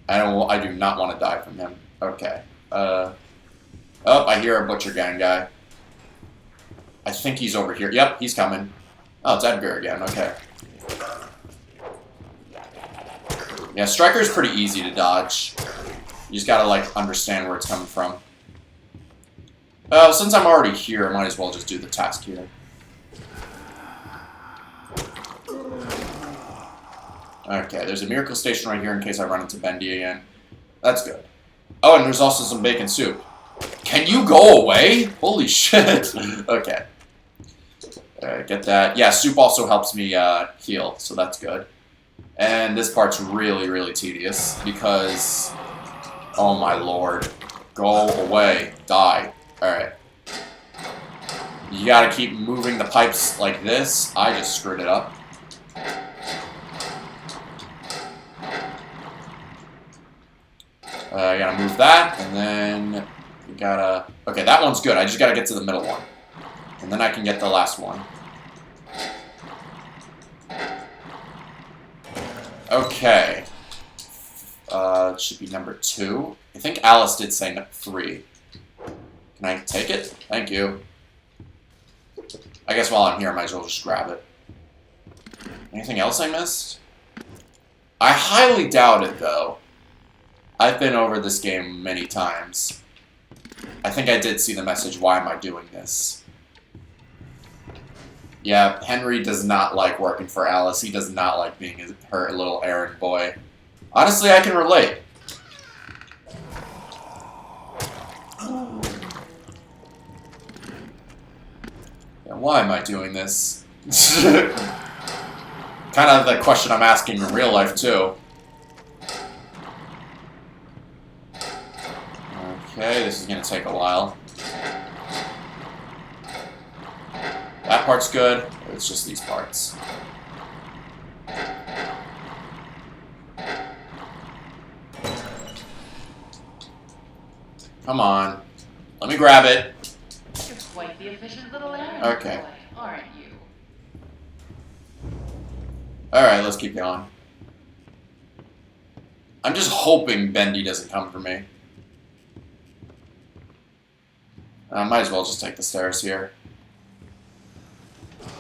I do not want to die from him. Okay. Oh, I hear a Butcher Gang guy. I think he's over here. Yep, he's coming. Oh, it's Edgar again. Okay. Yeah, Striker's pretty easy to dodge. You just gotta, like, understand where it's coming from. Since I'm already here, I might as well just do the task here. Okay, there's a miracle station right here in case I run into Bendy again. That's good. Oh, and there's also some bacon soup. Can you go away? Holy shit. Okay. Get that. Yeah, soup also helps me heal, so that's good. And this part's really, really tedious because... Oh my lord. Go away. Die. Alright. You gotta keep moving the pipes like this. I just screwed it up. I gotta move that, and then you gotta... Okay, that one's good. I just gotta get to the middle one. And then I can get the last one. Okay. It should be number 2. I think Alice did say 3. Can I take it? Thank you. I guess while I'm here, I might as well just grab it. Anything else I missed? I highly doubt it, though. I've been over this game many times. I think I did see the message, why am I doing this? Yeah, Henry does not like working for Alice. He does not like being her little errand boy. Honestly, I can relate. Yeah, why am I doing this? Kind of the question I'm asking in real life, too. Okay, this is going to take a while. that part's good. It's just these parts. Come on. Let me grab it. You're quite the efficient little errand Okay. boy, aren't you? Alright, let's keep going. I'm just hoping Bendy doesn't come for me. I might as well just take the stairs here.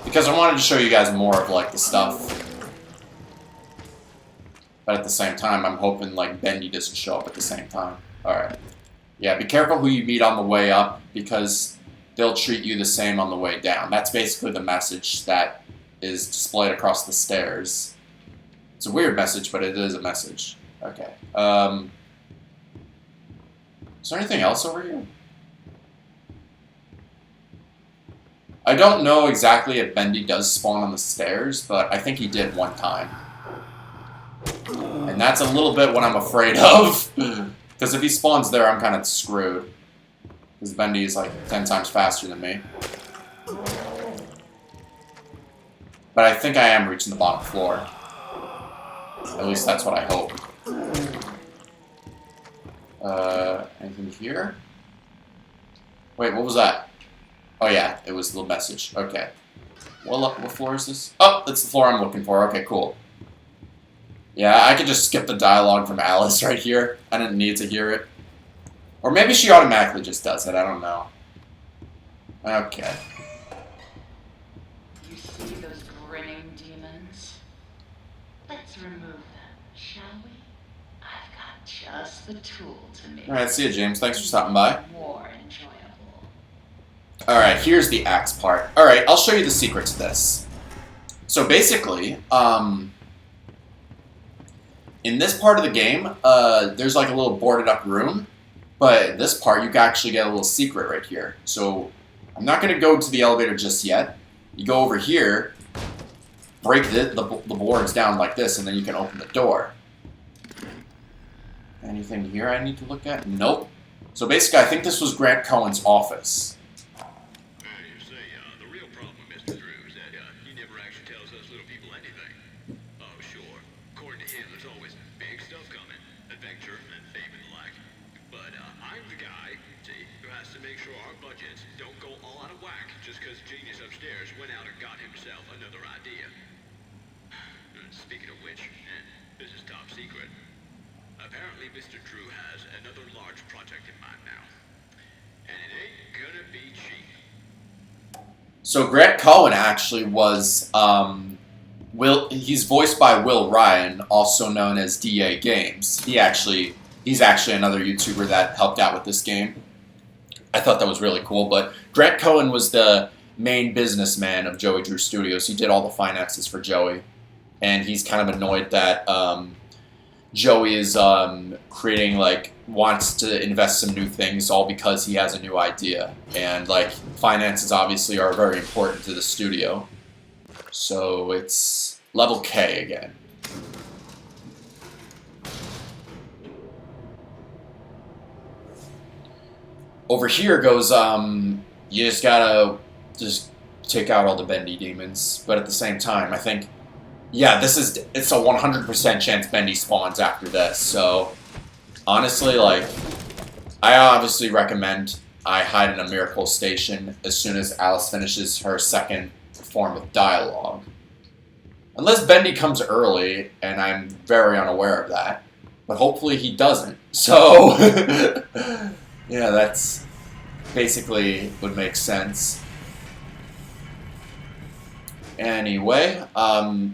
Because I wanted to show you guys more of, like, the stuff. But at the same time, I'm hoping, like, Bendy doesn't show up at the same time. Alright. Yeah, be careful who you meet on the way up, because they'll treat you the same on the way down. That's basically the message that is displayed across the stairs. It's a weird message, but it is a message. Okay. Is there anything else over here? I don't know exactly if Bendy does spawn on the stairs, but I think he did one time. And that's a little bit what I'm afraid of. Because if he spawns there, I'm kind of screwed. Because Bendy is like 10 times faster than me. But I think I am reaching the bottom floor. At least that's what I hope. Anything here? Wait, what was that? Oh yeah, it was the message. Okay. What floor is this? Oh, that's the floor I'm looking for. Okay, cool. Yeah, I could just skip the dialogue from Alice right here. I didn't need to hear it. Or maybe she automatically just does it. I don't know. Okay. You see those grinning demons? Let's remove them, shall we? I've got just the tool to make Alright, see you, James. Thanks for stopping by. more enjoyable. Alright, here's the axe part. Alright, I'll show you the secret to this. So basically, in this part of the game, there's like a little boarded up room, but in this part you can actually get a little secret right here. So I'm not going to go to the elevator just yet. You go over here, break the boards down like this, and then you can open the door. Anything here I need to look at? Nope. So basically, I think this was Grant Cohen's office. You see, the real problem with Mr. Drew is that he never actually tells us little people anything. Oh, sure. According to him, there's always big stuff coming, adventure and fame and the like. But I'm the guy, see, who has to make sure our budgets don't go all out of whack just because genius upstairs went out and got himself another idea. Speaking of which, this is top secret. Apparently, Mr. Drew has another large project in mind now. And it ain't gonna be cheap. So Grant Cohen actually was, he's voiced by Will Ryan, also known as DA Games. He's actually another YouTuber that helped out with this game. I thought that was really cool, but Grant Cohen was the main businessman of Joey Drew Studios. He did all the finances for Joey, and he's kind of annoyed that, Joey is creating, like, wants to invest some new things all because he has a new idea. And, like, finances obviously are very important to the studio. So it's level K again. Over here goes, you just gotta take out all the Bendy demons. But at the same time, I think, yeah, it's a 100% chance Bendy spawns after this, so honestly, like, I obviously recommend I hide in a miracle station as soon as Alice finishes her second form of dialogue. Unless Bendy comes early, and I'm very unaware of that, but hopefully he doesn't, so, yeah, that's basically would make sense. Anyway,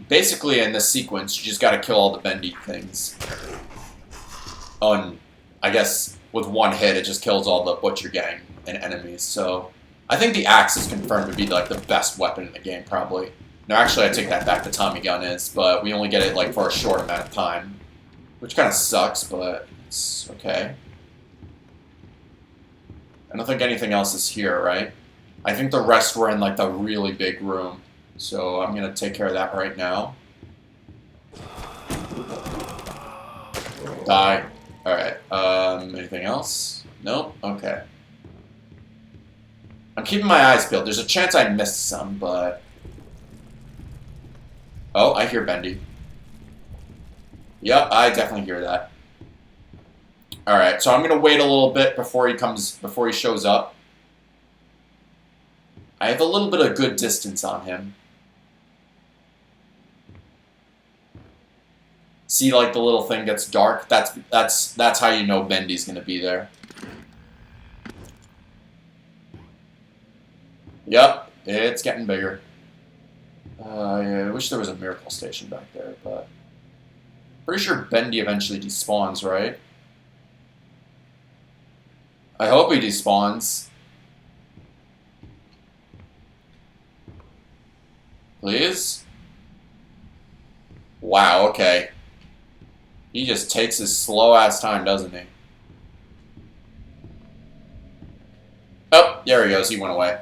basically in this sequence, you just gotta kill all the Bendy things. Oh, and I guess with one hit, it just kills all the Butcher Gang and enemies, so I think the axe is confirmed to be, like, the best weapon in the game, probably. No, actually, I take that back, the Tommy gun is, but we only get it, like, for a short amount of time, which kind of sucks, but it's okay. I don't think anything else is here, right? I think the rest were in, like, the really big room. So I'm going to take care of that right now. Die. Alright. Anything else? Nope. Okay. I'm keeping my eyes peeled. There's a chance I missed some, but... Oh, I hear Bendy. Yep, I definitely hear that. Alright, so I'm gonna wait a little bit before he shows up. I have a little bit of good distance on him. See, like, the little thing gets dark? That's how you know Bendy's gonna be there. Yep, it's getting bigger. I wish there was a miracle station back there, but... Pretty sure Bendy eventually despawns, right? I hope he despawns. Please? Wow, okay. He just takes his slow-ass time, doesn't he? Oh, there he goes. He went away.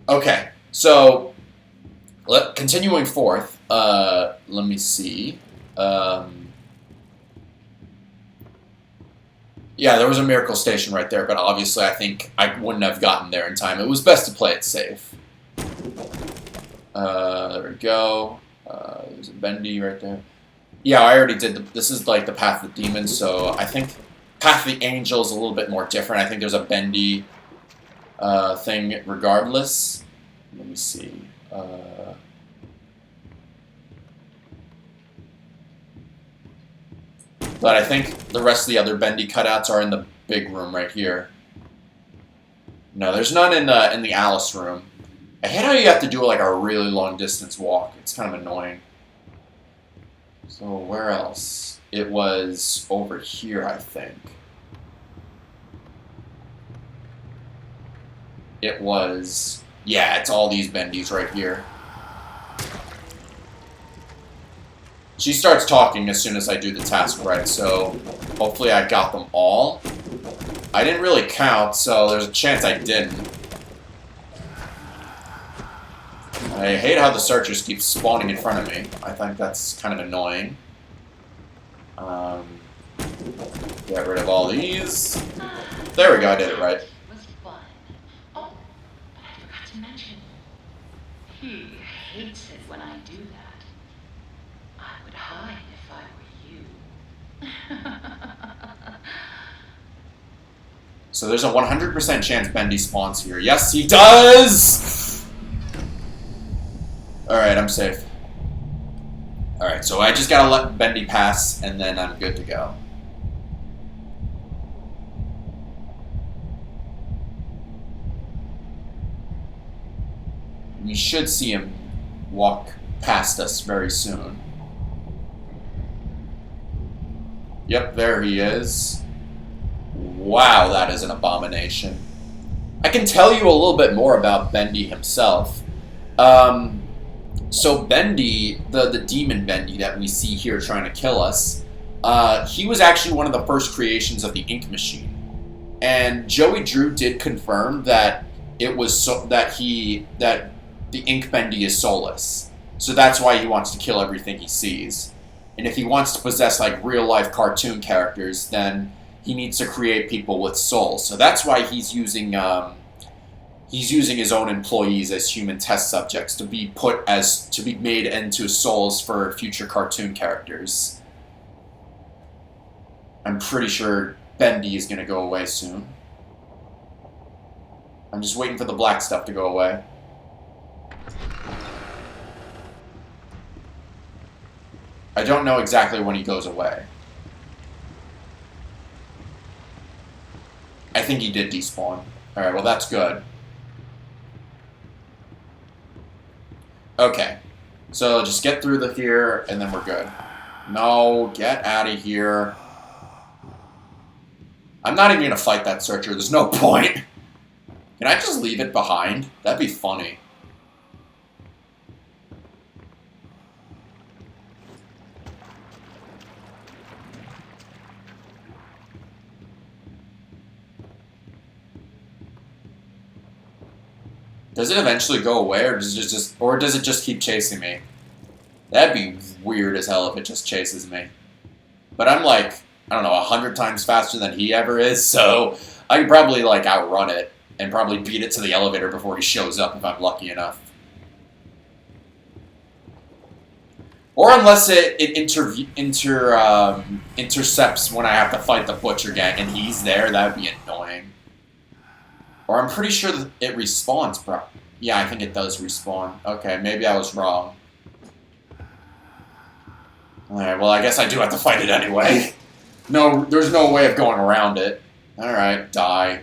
Okay, so... continuing forth, let me see. Yeah, there was a miracle station right there, but obviously I think I wouldn't have gotten there in time. It was best to play it safe. There we go. There's a Bendy right there. Yeah, I already did. This is like the Path of the Demons, so I think Path of the Angel is a little bit more different. I think there's a Bendy thing regardless. Let me see. But I think the rest of the other Bendy cutouts are in the big room right here. No, there's none in the Alice room. I hate how you have to do like a really long distance walk. It's kind of annoying. So where else? It was over here, I think. It was... Yeah, it's all these Bendys right here. She starts talking as soon as I do the task right, so hopefully I got them all. I didn't really count, so there's a chance I didn't. I hate how the searchers keep spawning in front of me. I think that's kind of annoying. Get rid of all these. There we go, I did it right. Was fun. Oh, but I forgot to mention. He hates it when I do that. I would hide if I were you. So there's a 100% chance Bendy spawns here. Yes, he does! Alright, I'm safe. Alright, so I just gotta let Bendy pass, and then I'm good to go. We should see him walk past us very soon. Yep, there he is. Wow, that is an abomination. I can tell you a little bit more about Bendy himself. So Bendy, the demon Bendy that we see here trying to kill us, he was actually one of the first creations of the ink machine. And Joey Drew did confirm that it was that the ink Bendy is soulless. So that's why he wants to kill everything he sees. And if he wants to possess like real life cartoon characters, then he needs to create people with souls. So that's why he's using his own employees as human test subjects to be made into souls for future cartoon characters. I'm pretty sure Bendy is going to go away soon. I'm just waiting for the black stuff to go away. I don't know exactly when he goes away. I think he did despawn. Alright, well that's good. Okay. So just get through here, and then we're good. No, get out of here. I'm not even going to fight that searcher. There's no point. Can I just leave it behind? That'd be funny. Does it eventually go away, or does it just keep chasing me? That'd be weird as hell if it just chases me. But I'm like, I don't know, 100 times faster than he ever is, so I could probably like outrun it. and probably beat it to the elevator before he shows up if I'm lucky enough. Or unless it intercepts when I have to fight the Butcher Gang and he's there, that would be annoying. Or I'm pretty sure that it respawns, bro. Yeah, I think it does respawn. Okay, maybe I was wrong. Alright, well, I guess I do have to fight it anyway. No, there's no way of going around it. Alright, die.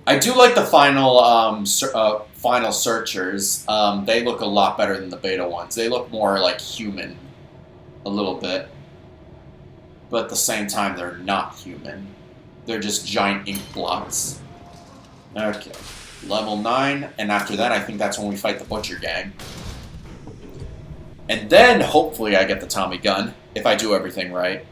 I do like the final searchers. They look a lot better than the beta ones. They look more like human. A little bit. But at the same time, they're not human. They're just giant ink blots. Okay. Level 9, and after that, I think that's when we fight the Butcher Gang. And then, hopefully, I get the Tommy gun, if I do everything right.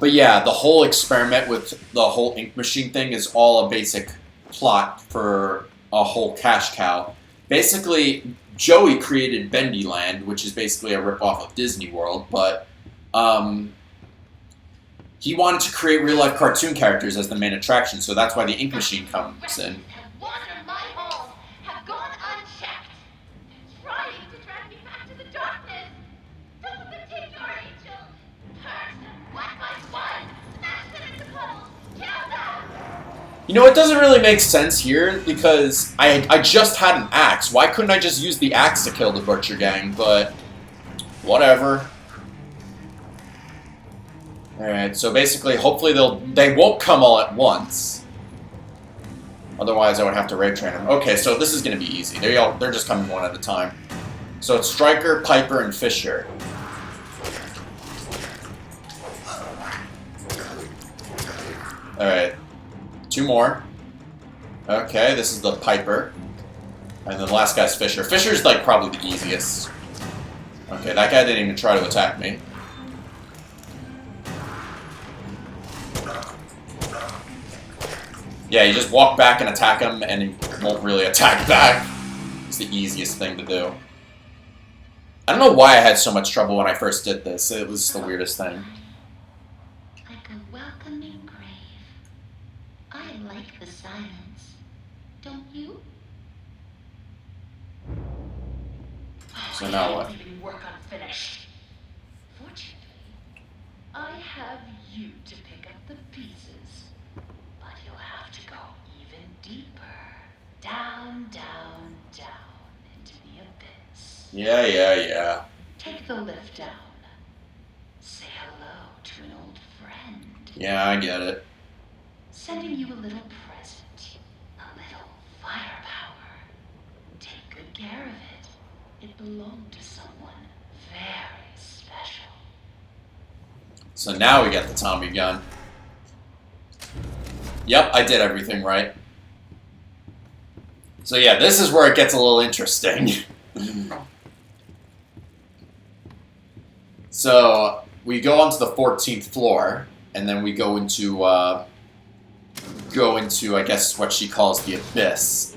But yeah, the whole experiment with the whole ink machine thing is all a basic plot for a whole cash cow. Basically, Joey created Bendy Land, which is basically a ripoff of Disney World, but he wanted to create real-life cartoon characters as the main attraction, so that's why the ink machine comes in. Have wandered my home, have gone unchecked, trying to drag me back to the darkness. Don't take your angel. Hurt them one by one. Smash them into puddles. Kill them. You know, it doesn't really make sense here, because I just had an axe. Why couldn't I just use the axe to kill the Butcher Gang? But, whatever. Alright, so basically, hopefully they won't come all at once. Otherwise, I would have to raid train them. Okay, so this is going to be easy. They're just coming one at a time. So it's Stryker, Piper, and Fisher. Alright. 2 more. Okay, this is the Piper. And then the last guy's Fisher. Fisher's, like, probably the easiest. Okay, that guy didn't even try to attack me. Yeah, you just walk back and attack him, and he won't really attack back. It's the easiest thing to do. I don't know why I had so much trouble when I first did this. It was the weirdest thing. Like a welcoming grave. I like the silence. Don't you? So now what? Leaving work unfinished. Fortunately, I have you to pick up the pieces. But you'll have to go even deeper. Down, down, down into the abyss. Yeah. Take the lift down. Say hello to an old friend. Yeah, I get it. Sending you a little present. A little firepower. Take good care of it. It belonged to someone very special. So now we get the Tommy gun. Yep, I did everything right. So yeah, this is where it gets a little interesting. So we go onto the 14th floor, and then we go into I guess what she calls the abyss,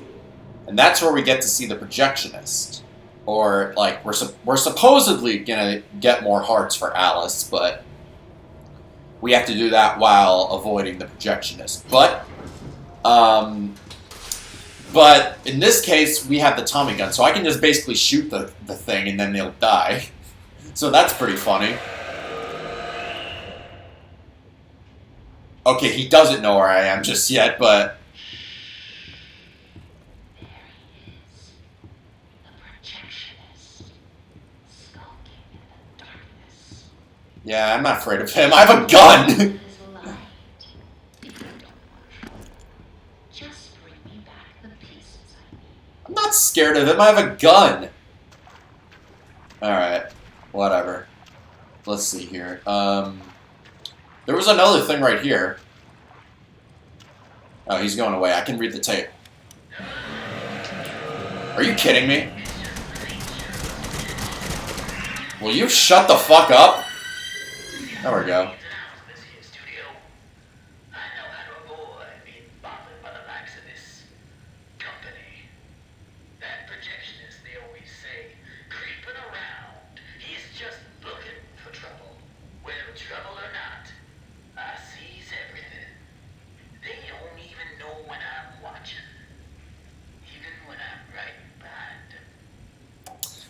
and that's where we get to see the projectionist, or like we're supposedly gonna get more hearts for Alice, but we have to do that while avoiding the projectionist. But in this case, we have the Tommy gun, so I can just basically shoot the thing and then they'll die. So that's pretty funny. Okay, he doesn't know where I am just yet, but... There he is. The projectionist. Skulking in the darkness. Yeah, I'm not afraid of him. I have a gun! His light. If you don't want trouble, just bring me back the pieces I need. I'm not scared of him. I have a gun! Alright. Whatever. Let's see here. There was another thing right here. Oh, he's going away. I can read the tape. Are you kidding me? Will you shut the fuck up? There we go.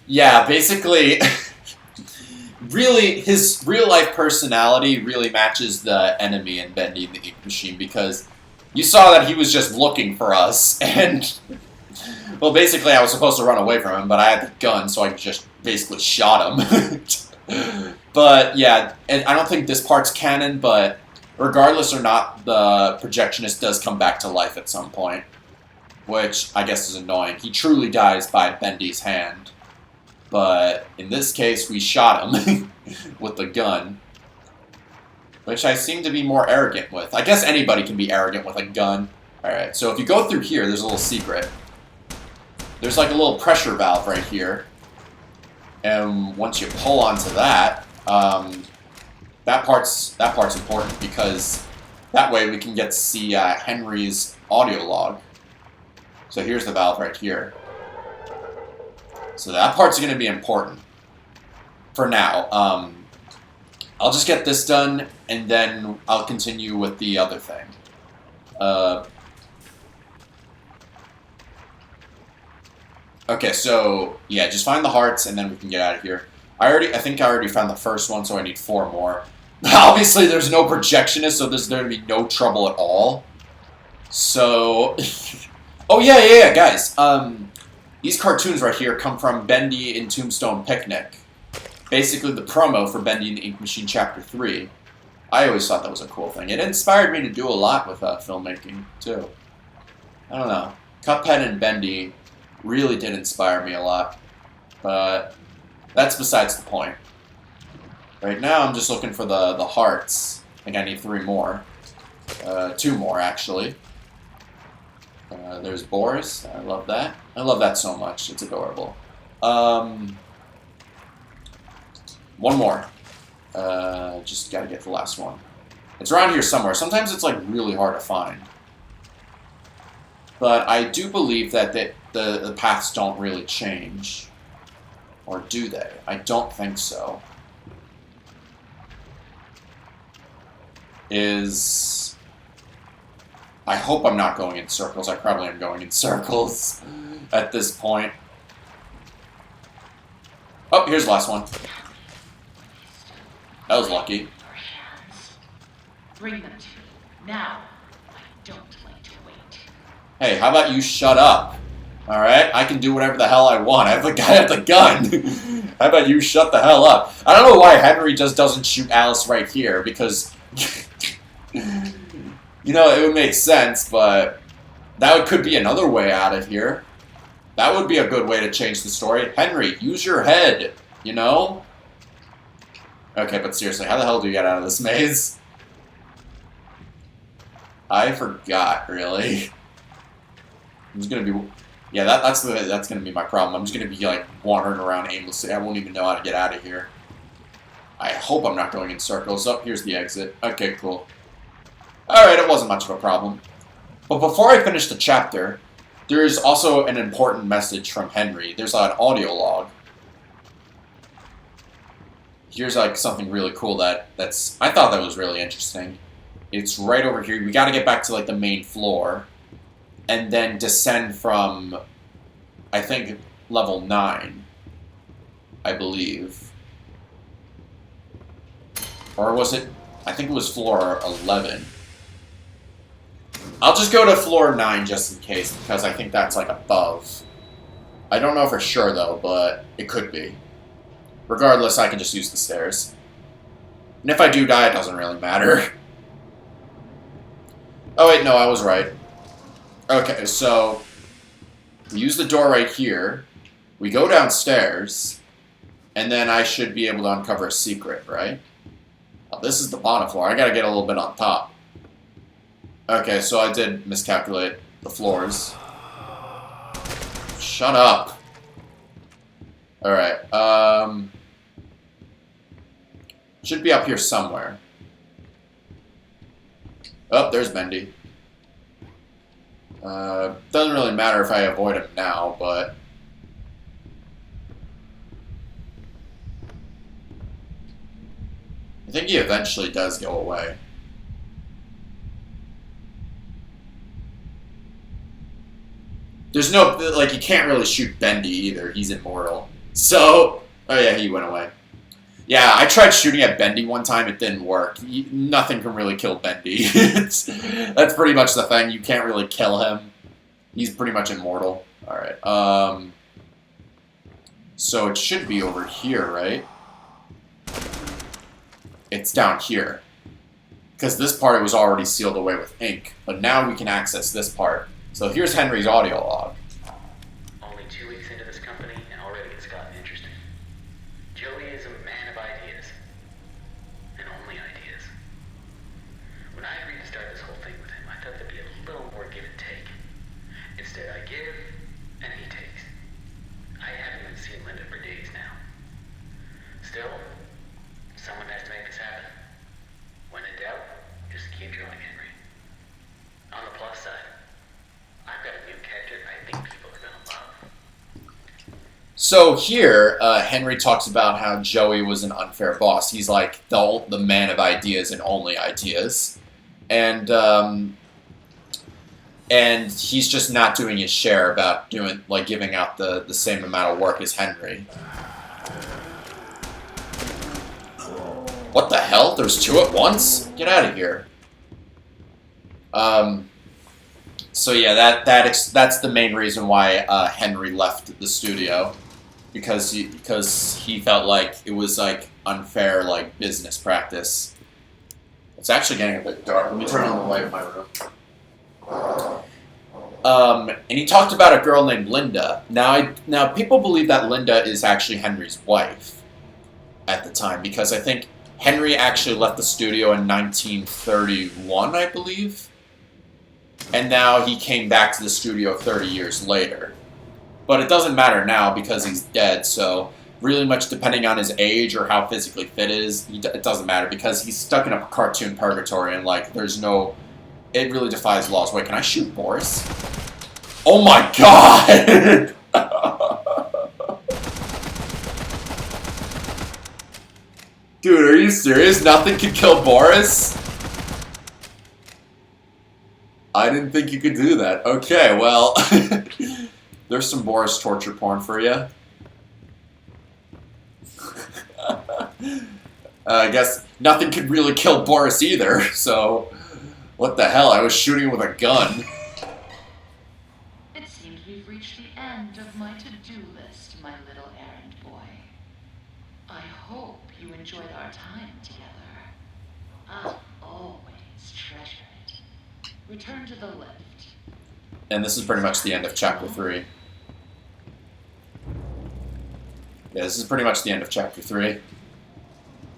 Yeah, basically, really, his real-life personality really matches the enemy in Bendy the Ink Machine, because you saw that he was just looking for us, and, well, basically I was supposed to run away from him, but I had the gun, so I just basically shot him. But, yeah, and I don't think this part's canon, but regardless or not, the Projectionist does come back to life at some point, which I guess is annoying. He truly dies by Bendy's hand. But in this case, we shot him with the gun, which I seem to be more arrogant with. I guess anybody can be arrogant with a gun. Alright, so if you go through here, there's a little secret. There's like a little pressure valve right here. And once you pull onto that, that part's important, because that way we can get to see Henry's audio log. So here's the valve right here. So that part's going to be important for now. I'll just get this done, and then I'll continue with the other thing. Okay, so yeah, just find the hearts, and then we can get out of here. I think I already found the first one, so I need 4 more. Obviously, there's no projectionist, so there's going to be no trouble at all. So, oh yeah, guys. These cartoons right here come from Bendy in Tombstone Picnic. Basically the promo for Bendy and the Ink Machine Chapter 3. I always thought that was a cool thing. It inspired me to do a lot with filmmaking, too. I don't know. Cuphead and Bendy really did inspire me a lot. But that's besides the point. Right now I'm just looking for the hearts. I think I need 3 more. 2 more, actually. There's Boris. I love that. I love that so much. It's adorable. 1 more. Just gotta get the last one. It's around here somewhere. Sometimes it's like really hard to find. But I do believe that the paths don't really change. Or do they? I don't think so. I hope I'm not going in circles. I probably am going in circles at this point. Oh, here's the last one. That was lucky. Bring them to me. Now. I don't like to wait. Hey, how about you shut up? Alright? I can do whatever the hell I want. I have the guy with the gun. How about you shut the hell up? I don't know why Henry just doesn't shoot Alice right here, because... You know, it would make sense, but that could be another way out of here. That would be a good way to change the story. Henry, use your head, you know? Okay, but seriously, how the hell do you get out of this maze? I forgot, really. I'm just gonna be... Yeah, that's gonna be my problem. I'm just gonna be, like, wandering around aimlessly. I won't even know how to get out of here. I hope I'm not going in circles. Oh, here's the exit. Okay, cool. Alright, it wasn't much of a problem. But before I finish the chapter, there's also an important message from Henry. There's an audio log. Here's like something really cool that's... I thought that was really interesting. It's right over here. We gotta get back to like the main floor. And then descend from, I think, level 9. I believe. Or was it... I think it was floor 11. I'll just go to floor 9 just in case, because I think that's, like, above. I don't know for sure, though, but it could be. Regardless, I can just use the stairs. And if I do die, it doesn't really matter. Oh, wait, no, I was right. Okay, so... we use the door right here. We go downstairs. And then I should be able to uncover a secret, right? Oh, this is the bottom floor. I gotta get a little bit on top. Okay, so I did miscalculate the floors. Shut up. Alright, should be up here somewhere. Oh, there's Bendy. Doesn't really matter if I avoid him now, but... I think he eventually does go away. There's no, like, you can't really shoot Bendy either. He's immortal. So, oh yeah, he went away. Yeah, I tried shooting at Bendy one time. It didn't work. Nothing can really kill Bendy. That's pretty much the thing. You can't really kill him. He's pretty much immortal. All right. So it should be over here, right? It's down here. Because this part was already sealed away with ink. But now we can access this part. So here's Henry's audio log. Only 2 weeks into this company, and already it's gotten interesting. Joey is a man of ideas. And only ideas. When I agreed to start this whole thing with him, I thought there'd be a little more give and take. Instead, I give, and he takes. I haven't even seen Linda for days now. Still, someone has to make this happen. When in doubt, just keep drawing, Henry. On the plus side, I've got a new character I think people are gonna love. So here, Henry talks about how Joey was an unfair boss. He's like the man of ideas and only ideas. And he's just not doing his share about giving out the same amount of work as Henry. What the hell? There's 2 at once? Get out of here. So yeah, that's the main reason why Henry left the studio, because he felt like it was like unfair business practice. It's actually getting a bit dark. Let me turn on the light in my room. And he talked about a girl named Linda. Now people believe that Linda is actually Henry's wife at the time, because I think Henry actually left the studio in 1931, I believe. And now he came back to the studio 30 years later. But it doesn't matter now because he's dead, so really much depending on his age or how physically fit it doesn't matter, because he's stuck in a cartoon purgatory and there's no... It really defies laws. Wait, can I shoot Boris? Oh my god! Dude, are you serious? Nothing could kill Boris? I didn't think you could do that. Okay, well, there's some Boris torture porn for you. I guess nothing could really kill Boris either, so what the hell? I was shooting with a gun. It seems we've reached the end of my to-do list, my little errand boy. I hope you enjoyed our time together. I'll always treasure it. Return to the lift. And this is pretty much the end of Chapter 3. Yeah, this is pretty much the end of Chapter 3.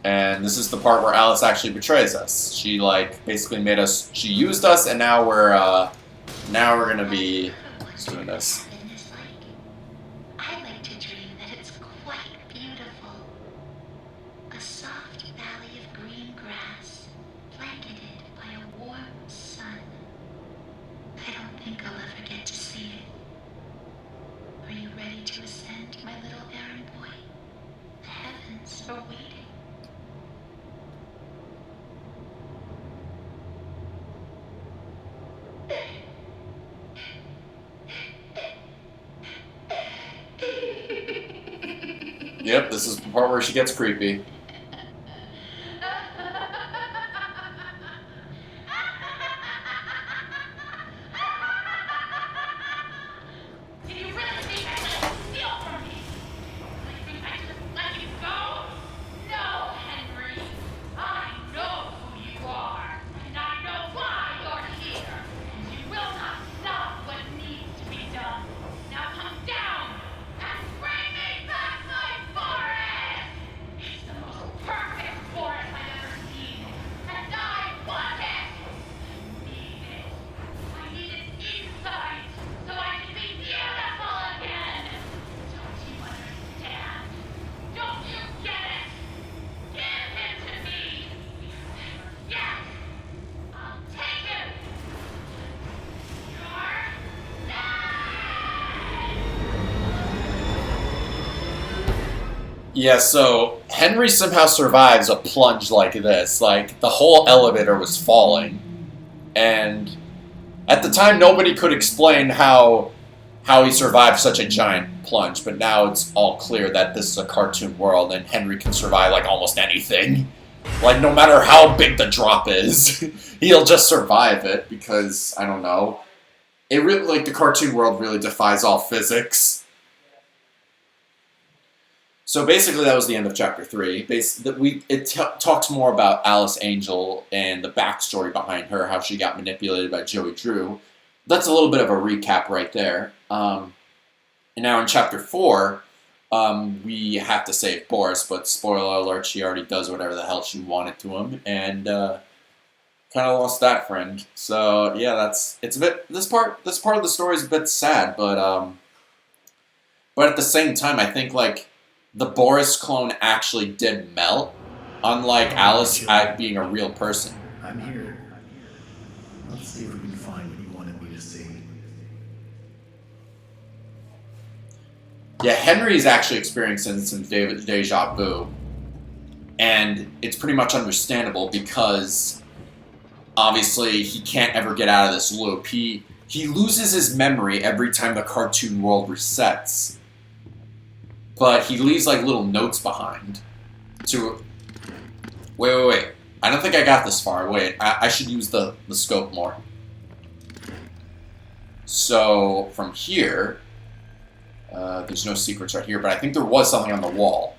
And this is the part where Alice actually betrays us. She, basically made us... She used us, and now we're gonna be doing this. I like to dream that it's quite beautiful. A soft valley of green grass, blanketed by a warm sun. I don't think I'll ever get to see it. Are you ready to ascend, my little errand boy? The heavens are waiting. Yep, this is the part where she gets creepy. Did you really think I let you steal from me? I think I just let you go? No, Henry. I know who you are, and I know why you're here. And you will not stop what needs to be done. Now come down and bring me back my forest! It's the most perfect forest I've ever seen, and I want it! I need it inside, so I can be beautiful again! Don't you understand? Don't you get it? Give him to me! Yes! I'll take him! You're Yeah, so Henry somehow survives a plunge like this. The whole elevator was falling. And at the time, nobody could explain how how he survived such a giant plunge, but now it's all clear that this is a cartoon world and Henry can survive like almost anything. Like, no matter how big the drop is, he'll just survive it because, I don't know. It really, like, the cartoon world really defies all physics. So basically that was the end of Chapter 3. It talks more about Alice Angel and the backstory behind her, how she got manipulated by Joey Drew. That's a little bit of a recap right there. And now in Chapter 4, we have to save Boris, but spoiler alert, she already does whatever the hell she wanted to him, and kind of lost that friend. So yeah, it's a bit this part of the story is a bit sad, but at the same time, I think like the Boris clone actually did melt, unlike Alice being a real person. I'm here. Let's see if we can find what you wanted me to see. Yeah, Henry's actually experiencing some deja vu. And it's pretty much understandable because obviously he can't ever get out of this loop. He loses his memory every time the cartoon world resets. But he leaves like little notes behind. Wait. I don't think I got this far. Wait, I should use the scope more. So from here, there's no secrets right here, but I think there was something on the wall.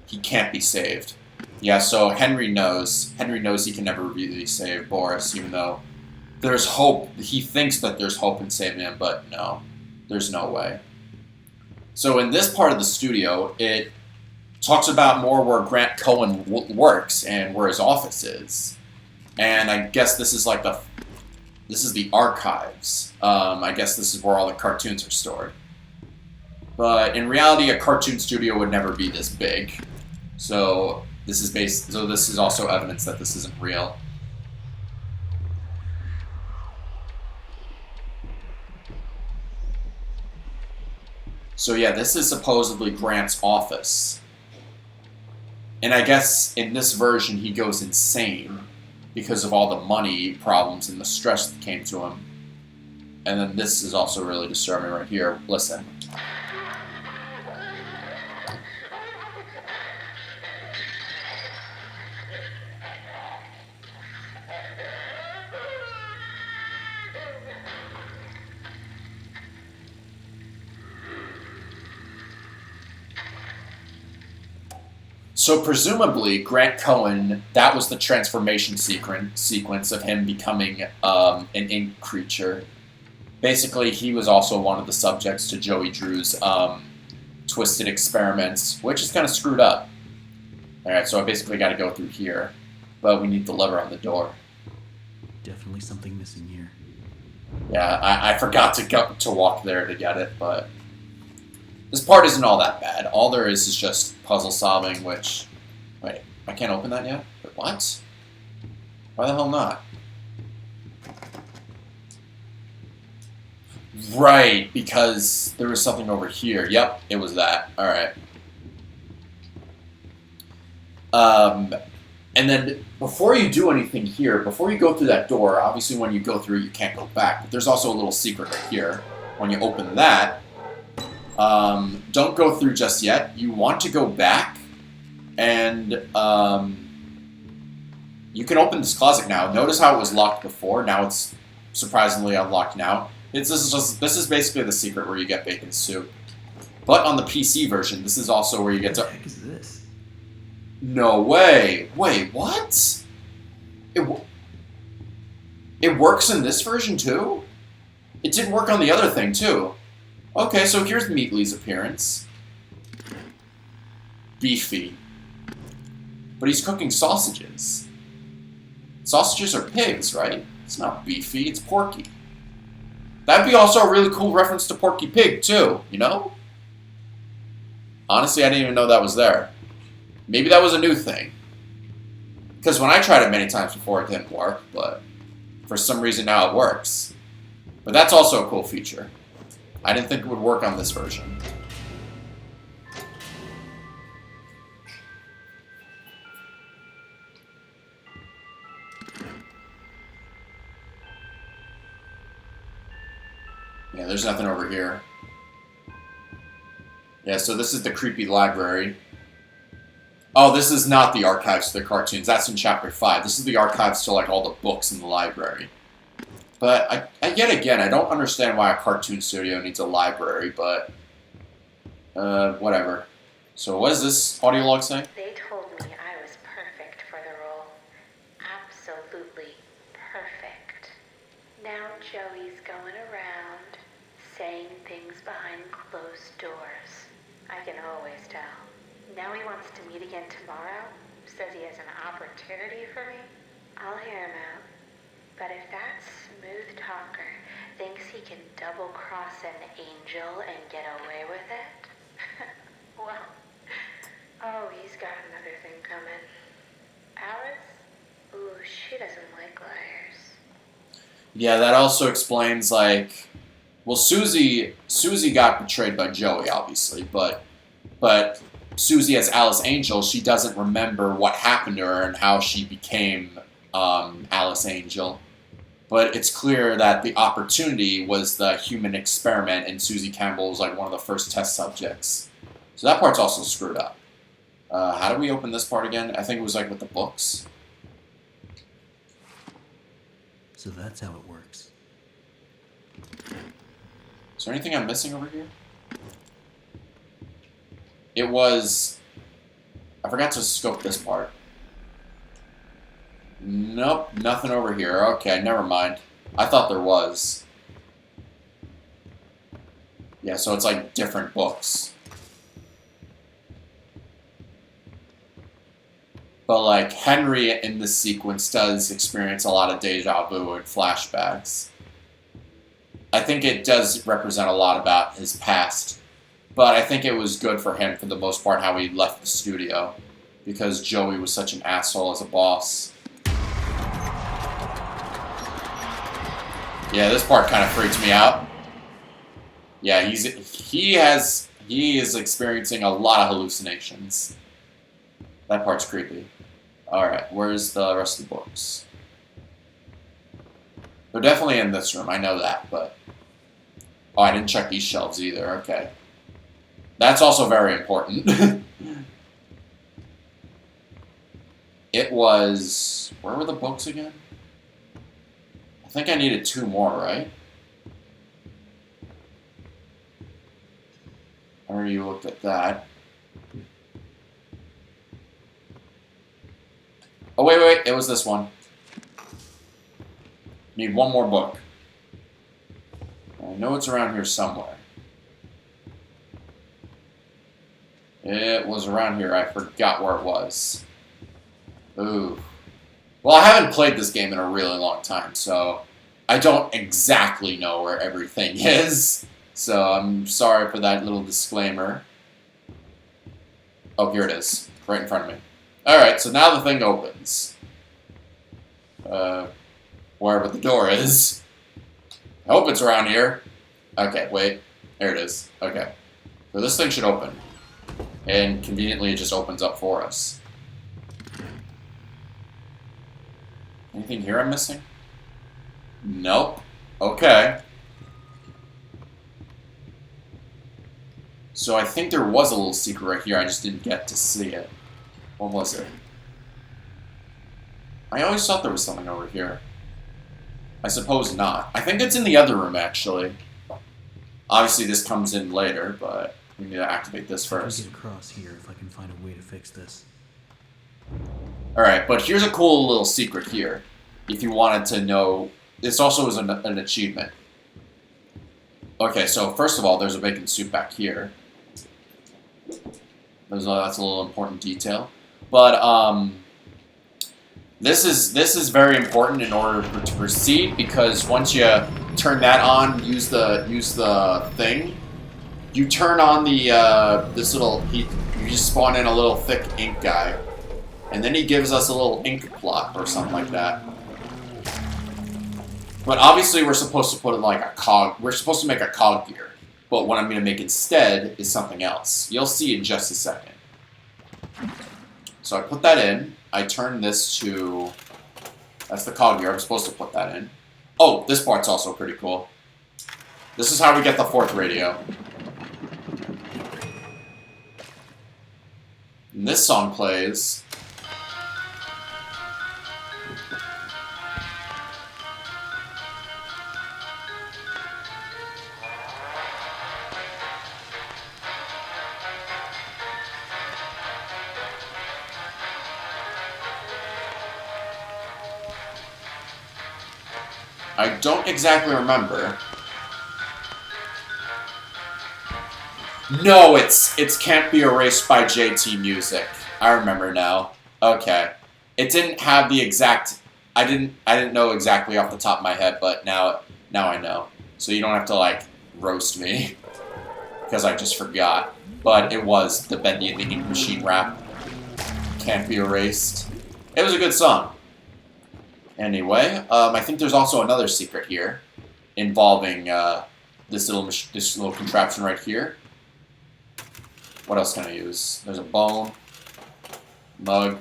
He can't be saved. Yeah, so Henry knows. Henry knows he can never really save Boris, even though there's hope. He thinks that there's hope in saving him, but no, there's no way. So in this part of the studio, it talks about more where Grant Cohen works and where his office is. And I guess this is like this is the archives. I guess this is where all the cartoons are stored. But in reality, a cartoon studio would never be this big. So this is also evidence that this isn't real. So yeah, this is supposedly Grant's office. And I guess in this version he goes insane because of all the money problems and the stress that came to him. And then this is also really disturbing right here. Listen. So presumably, Grant Cohen, that was the transformation sequence of him becoming an ink creature. Basically, he was also one of the subjects to Joey Drew's twisted experiments, which is kind of screwed up. Alright, so I basically got to go through here, but we need the lever on the door. Definitely something missing here. Yeah, I forgot to walk there to get it, but this part isn't all that bad. All there is just puzzle solving, which... Wait, I can't open that yet? Wait, what? Why the hell not? Right, because there was something over here. Yep, it was that. Alright. And then, before you do anything here, before you go through that door, obviously when you go through you can't go back, but there's also a little secret right here. When you open that, don't go through just yet. You want to go back, and you can open this closet now. Notice how it was locked before. Now it's surprisingly unlocked now. This is basically the secret where you get bacon soup. But on the PC version, this is also where you get to... What the heck is this? No way. Wait, what? It works in this version too? It didn't work on the other thing too. Okay, so here's Meatley's appearance. Beefy. But he's cooking sausages. Sausages are pigs, right? It's not beefy, it's Porky. That'd be also a really cool reference to Porky Pig, too, you know? Honestly, I didn't even know that was there. Maybe that was a new thing. Because when I tried it many times before, it didn't work, but for some reason now it works. But that's also a cool feature. I didn't think it would work on this version. Yeah, there's nothing over here. Yeah, so this is the creepy library. Oh, this is not the archives to the cartoons. That's in Chapter 5. This is the archives to, like, all the books in the library. But, yet again, I don't understand why a cartoon studio needs a library, but... whatever. So what does this audio log say? They told me I was perfect for the role. Absolutely perfect. Now Joey's going around, saying things behind closed doors. I can always tell. Now he wants to meet again tomorrow, says he has an opportunity for me. I'll hear him out. But if that smooth talker thinks he can double-cross an angel and get away with it, well, oh, he's got another thing coming. Alice? Ooh, she doesn't like liars. Yeah, that also explains, like... Well, Susie got betrayed by Joey, obviously, but Susie as Alice Angel, she doesn't remember what happened to her and how she became Alice Angel. But it's clear that the opportunity was the human experiment, and Susie Campbell was like one of the first test subjects. So that part's also screwed up. How do we open this part again? I think it was like with the books. So that's how it works. Is there anything I'm missing over here? It was... I forgot to scope this part. Nope, nothing over here. Okay, never mind. I thought there was. Yeah, so it's like different books. But like Henry in this sequence does experience a lot of deja vu and flashbacks. I think it does represent a lot about his past. But I think it was good for him, for the most part, how he left the studio. Because Joey was such an asshole as a boss. Yeah, this part kind of freaks me out. Yeah, he is experiencing a lot of hallucinations. That part's creepy. Alright, where's the rest of the books? They're definitely in this room, I know that, but... Oh, I didn't check these shelves either, okay. That's also very important. It was... Where were the books again? I think I needed 2 more, right? I already looked at that. Oh, wait, it was this one. Need 1 more book. I know it's around here somewhere. It was around here. I forgot where it was. Ooh. Well, I haven't played this game in a really long time, so I don't exactly know where everything is. So I'm sorry for that little disclaimer. Oh, here it is. Right in front of me. Alright, so now the thing opens. Wherever the door is. I hope it's around here. Okay, wait. There it is. Okay. So this thing should open. And conveniently it just opens up for us. Anything here I'm missing? Nope. Okay. So I think there was a little secret right here. I just didn't get to see it. What was it? I always thought there was something over here. I suppose not. I think it's in the other room, actually. Obviously, this comes in later, but we need to activate this first. I can get across here if I can find a way to fix this. Alright, but here's a cool little secret here. If you wanted to know... This also is an achievement. Okay, so first of all, there's a bacon soup back here. That's a little important detail. But, This is very important in order to proceed, because once you turn that on, use the thing, you turn on the this little you just spawn in a little thick ink guy, and then he gives us a little ink plot or something like that. But obviously we're supposed to put in like a cog. We're supposed to make a cog gear, but what I'm going to make instead is something else. You'll see in just a second. So I put that in. I turn this to... That's the cog gear. I'm supposed to put that in. Oh, this part's also pretty cool. This is how we get the 4th radio. And this song plays. I don't exactly remember. No, it's Can't Be Erased by JT Music. I remember now. Okay. It didn't have the exact I didn't know exactly off the top of my head, but now I know. So you don't have to like roast me because I just forgot. But it was the Bendy and the Ink Machine rap. Can't Be Erased. It was a good song. Anyway, I think there's also another secret here involving this little contraption right here. What else can I use? There's a bone, mug.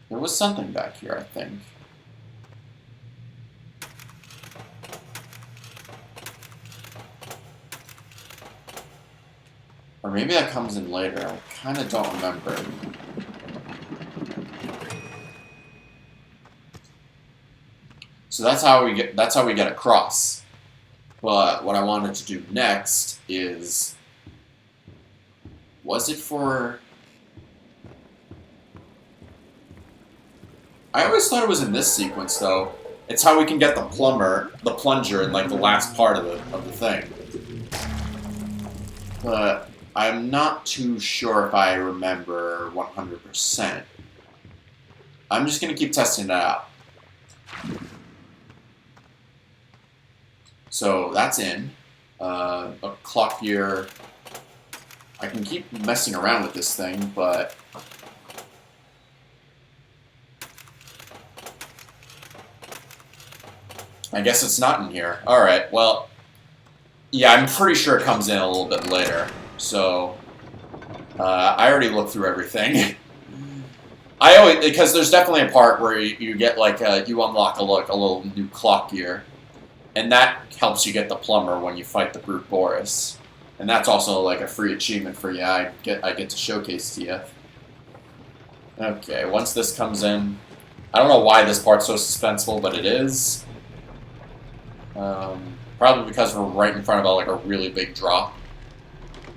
There was something back here, I think. Or maybe that comes in later. I kind of don't remember. So that's how we get across. But what I wanted to do next is, was it for? I always thought it was in this sequence though. It's how we can get the plunger in like the last part of the thing. But I'm not too sure if I remember 100%. I'm just gonna keep testing that out. So that's in. A clock here. I can keep messing around with this thing, but I guess it's not in here. Alright, well, yeah, I'm pretty sure it comes in a little bit later. So, I already looked through everything. Because there's definitely a part where you get like, you unlock a little new clock gear. And that helps you get the plumber when you fight the Brute Boris. And that's also like a free achievement for you. I get to showcase to you. Okay, once this comes in, I don't know why this part's so suspenseful, but it is. Probably because we're right in front of like a really big drop.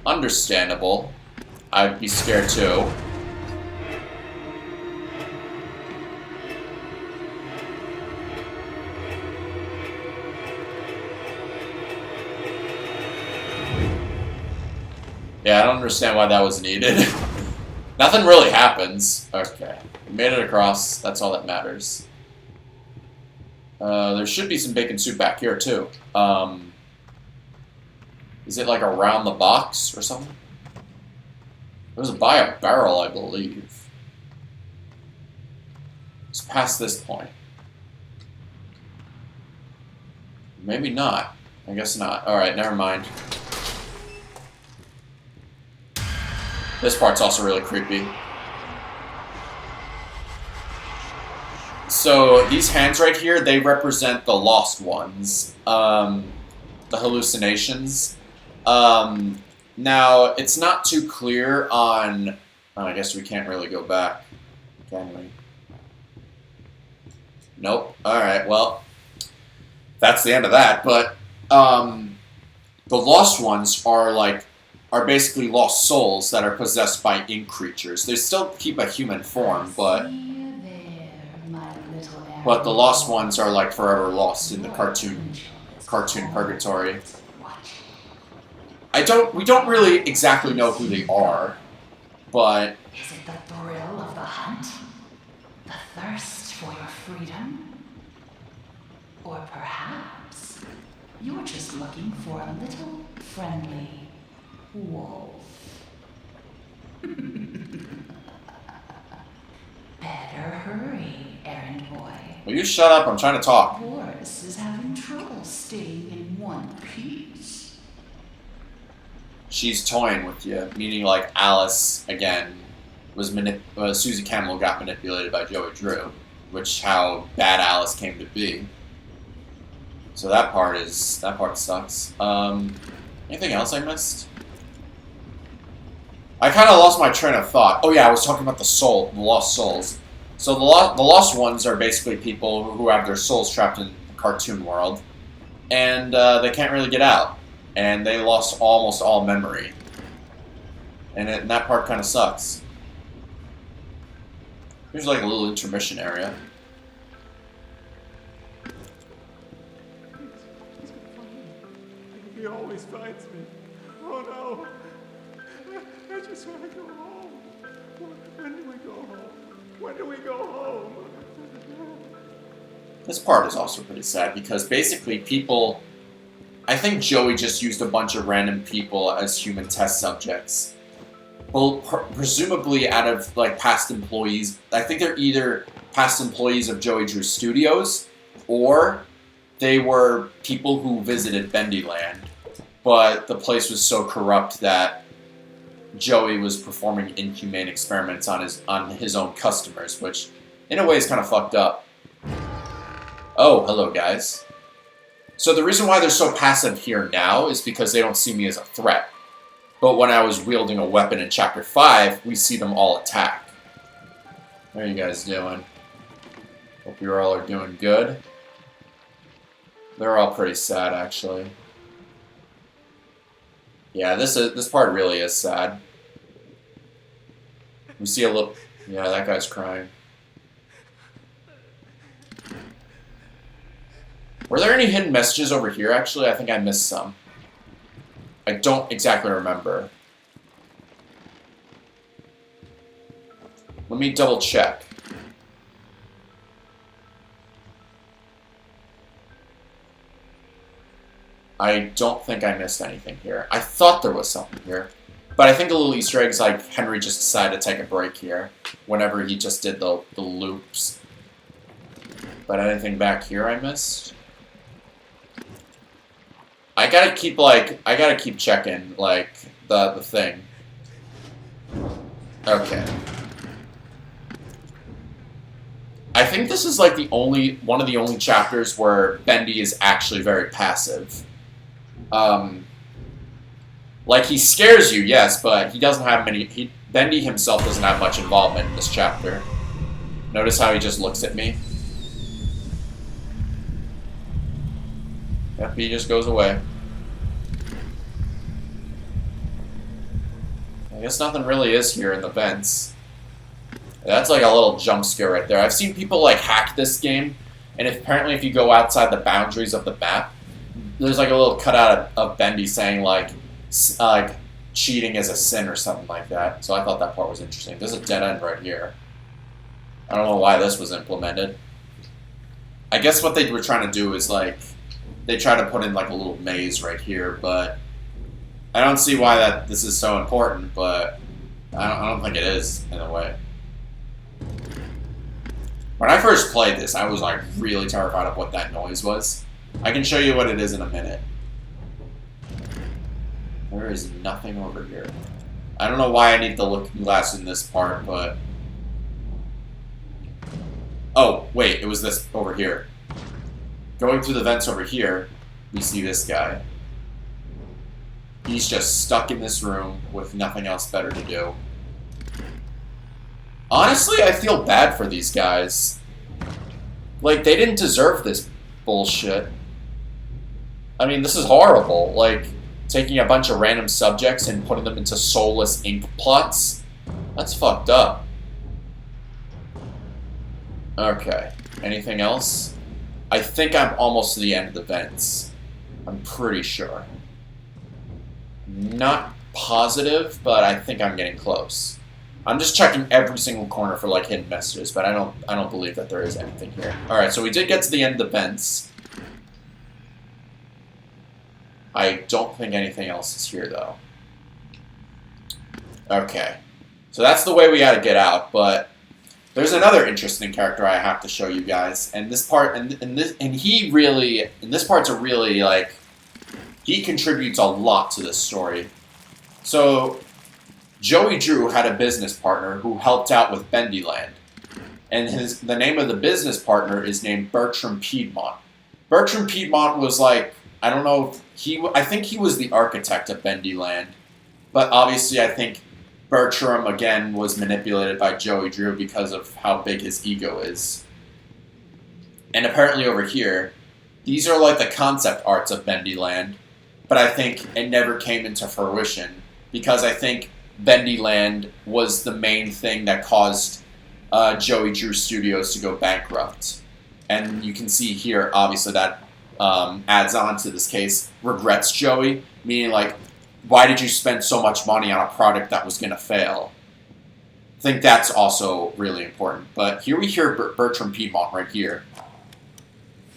Understandable. I'd be scared too. Yeah, I don't understand why that was needed. Nothing really happens. Okay. We made it across. That's all that matters. There should be some bacon soup back here, too. Is it like around the box or something? It was by a barrel, I believe. It's past this point. Maybe not. I guess not. Alright, never mind. This part's also really creepy. So, these hands right here, they represent the lost ones. The hallucinations. Now, it's not too clear on... Oh, I guess we can't really go back. Can we? Nope. Alright, well... That's the end of that, but... the lost ones are basically lost souls that are possessed by ink creatures. They still keep a human form, but the lost ones are like forever lost in the cartoon purgatory. We don't really exactly know who they are, but Is it the thrill of the hunt? The thirst for your freedom? Or perhaps you're just looking for a little friendly wolf. Better hurry, errand boy. will you shut up? I'm trying to talk. Boris is having trouble staying in one piece. She's toying with you, meaning like Alice again Susie Campbell got manipulated by Joey Drew, which how bad Alice came to be. So that part sucks. Anything else I missed? I kind of lost my train of thought. Oh yeah, I was talking about the lost souls. So the lost ones are basically people who have their souls trapped in the cartoon world, and they can't really get out, and they lost almost all memory, and that part kind of sucks. Here's like a little intermission area. He always finds me. Oh no. I just want to go home. When do we go home? When do we go home? This part is also pretty sad because basically people... I think Joey just used a bunch of random people as human test subjects. Well, presumably out of like past employees. I think they're either past employees of Joey Drew Studios or they were people who visited Bendy Land. But the place was so corrupt that Joey was performing inhumane experiments on his own customers, which in a way is kind of fucked up. Oh, hello guys. So the reason why they're so passive here now is because they don't see me as a threat. But when I was wielding a weapon in Chapter 5, we see them all attack. How are you guys doing? Hope you all are doing good. They're all pretty sad, actually. Yeah, this part really is sad. We see a little... Yeah, that guy's crying. Were there any hidden messages over here, actually? I think I missed some. I don't exactly remember. Let me double check. I don't think I missed anything here. I thought there was something here. But I think the little Easter eggs, like, Henry just decided to take a break here. Whenever he just did the loops. But anything back here I missed? I gotta keep checking, like, the thing. Okay. I think this is, like, one of the only chapters where Bendy is actually very passive. Like, he scares you, yes, but he doesn't have Bendy himself doesn't have much involvement in this chapter. Notice how he just looks at me? Yep, he just goes away. I guess nothing really is here in the vents. That's like a little jump scare right there. I've seen people, like, hack this game, and apparently if you go outside the boundaries of the map, there's like a little cutout of Bendy saying like cheating is a sin or something like that. So I thought that part was interesting. There's a dead end right here. I don't know why this was implemented. I guess what they were trying to do is like they tried to put in like a little maze right here, but I don't see why this is so important. But I don't think it is in a way. When I first played this, I was like really terrified of what that noise was. I can show you what it is in a minute. There is nothing over here. I don't know why I need the looking glass in this part, but... Oh, wait, it was this over here. Going through the vents over here, we see this guy. He's just stuck in this room with nothing else better to do. Honestly, I feel bad for these guys. Like, they didn't deserve this bullshit. I mean, this is horrible. Like, taking a bunch of random subjects and putting them into soulless ink plots. That's fucked up. Okay. Anything else? I think I'm almost to the end of the vents. I'm pretty sure. Not positive, but I think I'm getting close. I'm just checking every single corner for like hidden messages, but I don't believe that there is anything here. Alright, so we did get to the end of the vents. I don't think anything else is here, though. Okay. So that's the way we gotta get out, but there's another interesting character I have to show you guys. And this part, and this part's a really, like, he contributes a lot to this story. So, Joey Drew had a business partner who helped out with Bendy Land. And the name of the business partner is named Bertram Piedmont. Bertram Piedmont was like, I don't know if I think he was the architect of Bendy Land, but obviously I think Bertram, again, was manipulated by Joey Drew because of how big his ego is. And apparently over here, these are like the concept arts of Bendy Land, but I think it never came into fruition because I think Bendy Land was the main thing that caused Joey Drew Studios to go bankrupt. And you can see here, obviously, that adds on to this case, regrets Joey, meaning like, why did you spend so much money on a product that was going to fail? I think that's also really important. But here we hear Bertram Piedmont right here.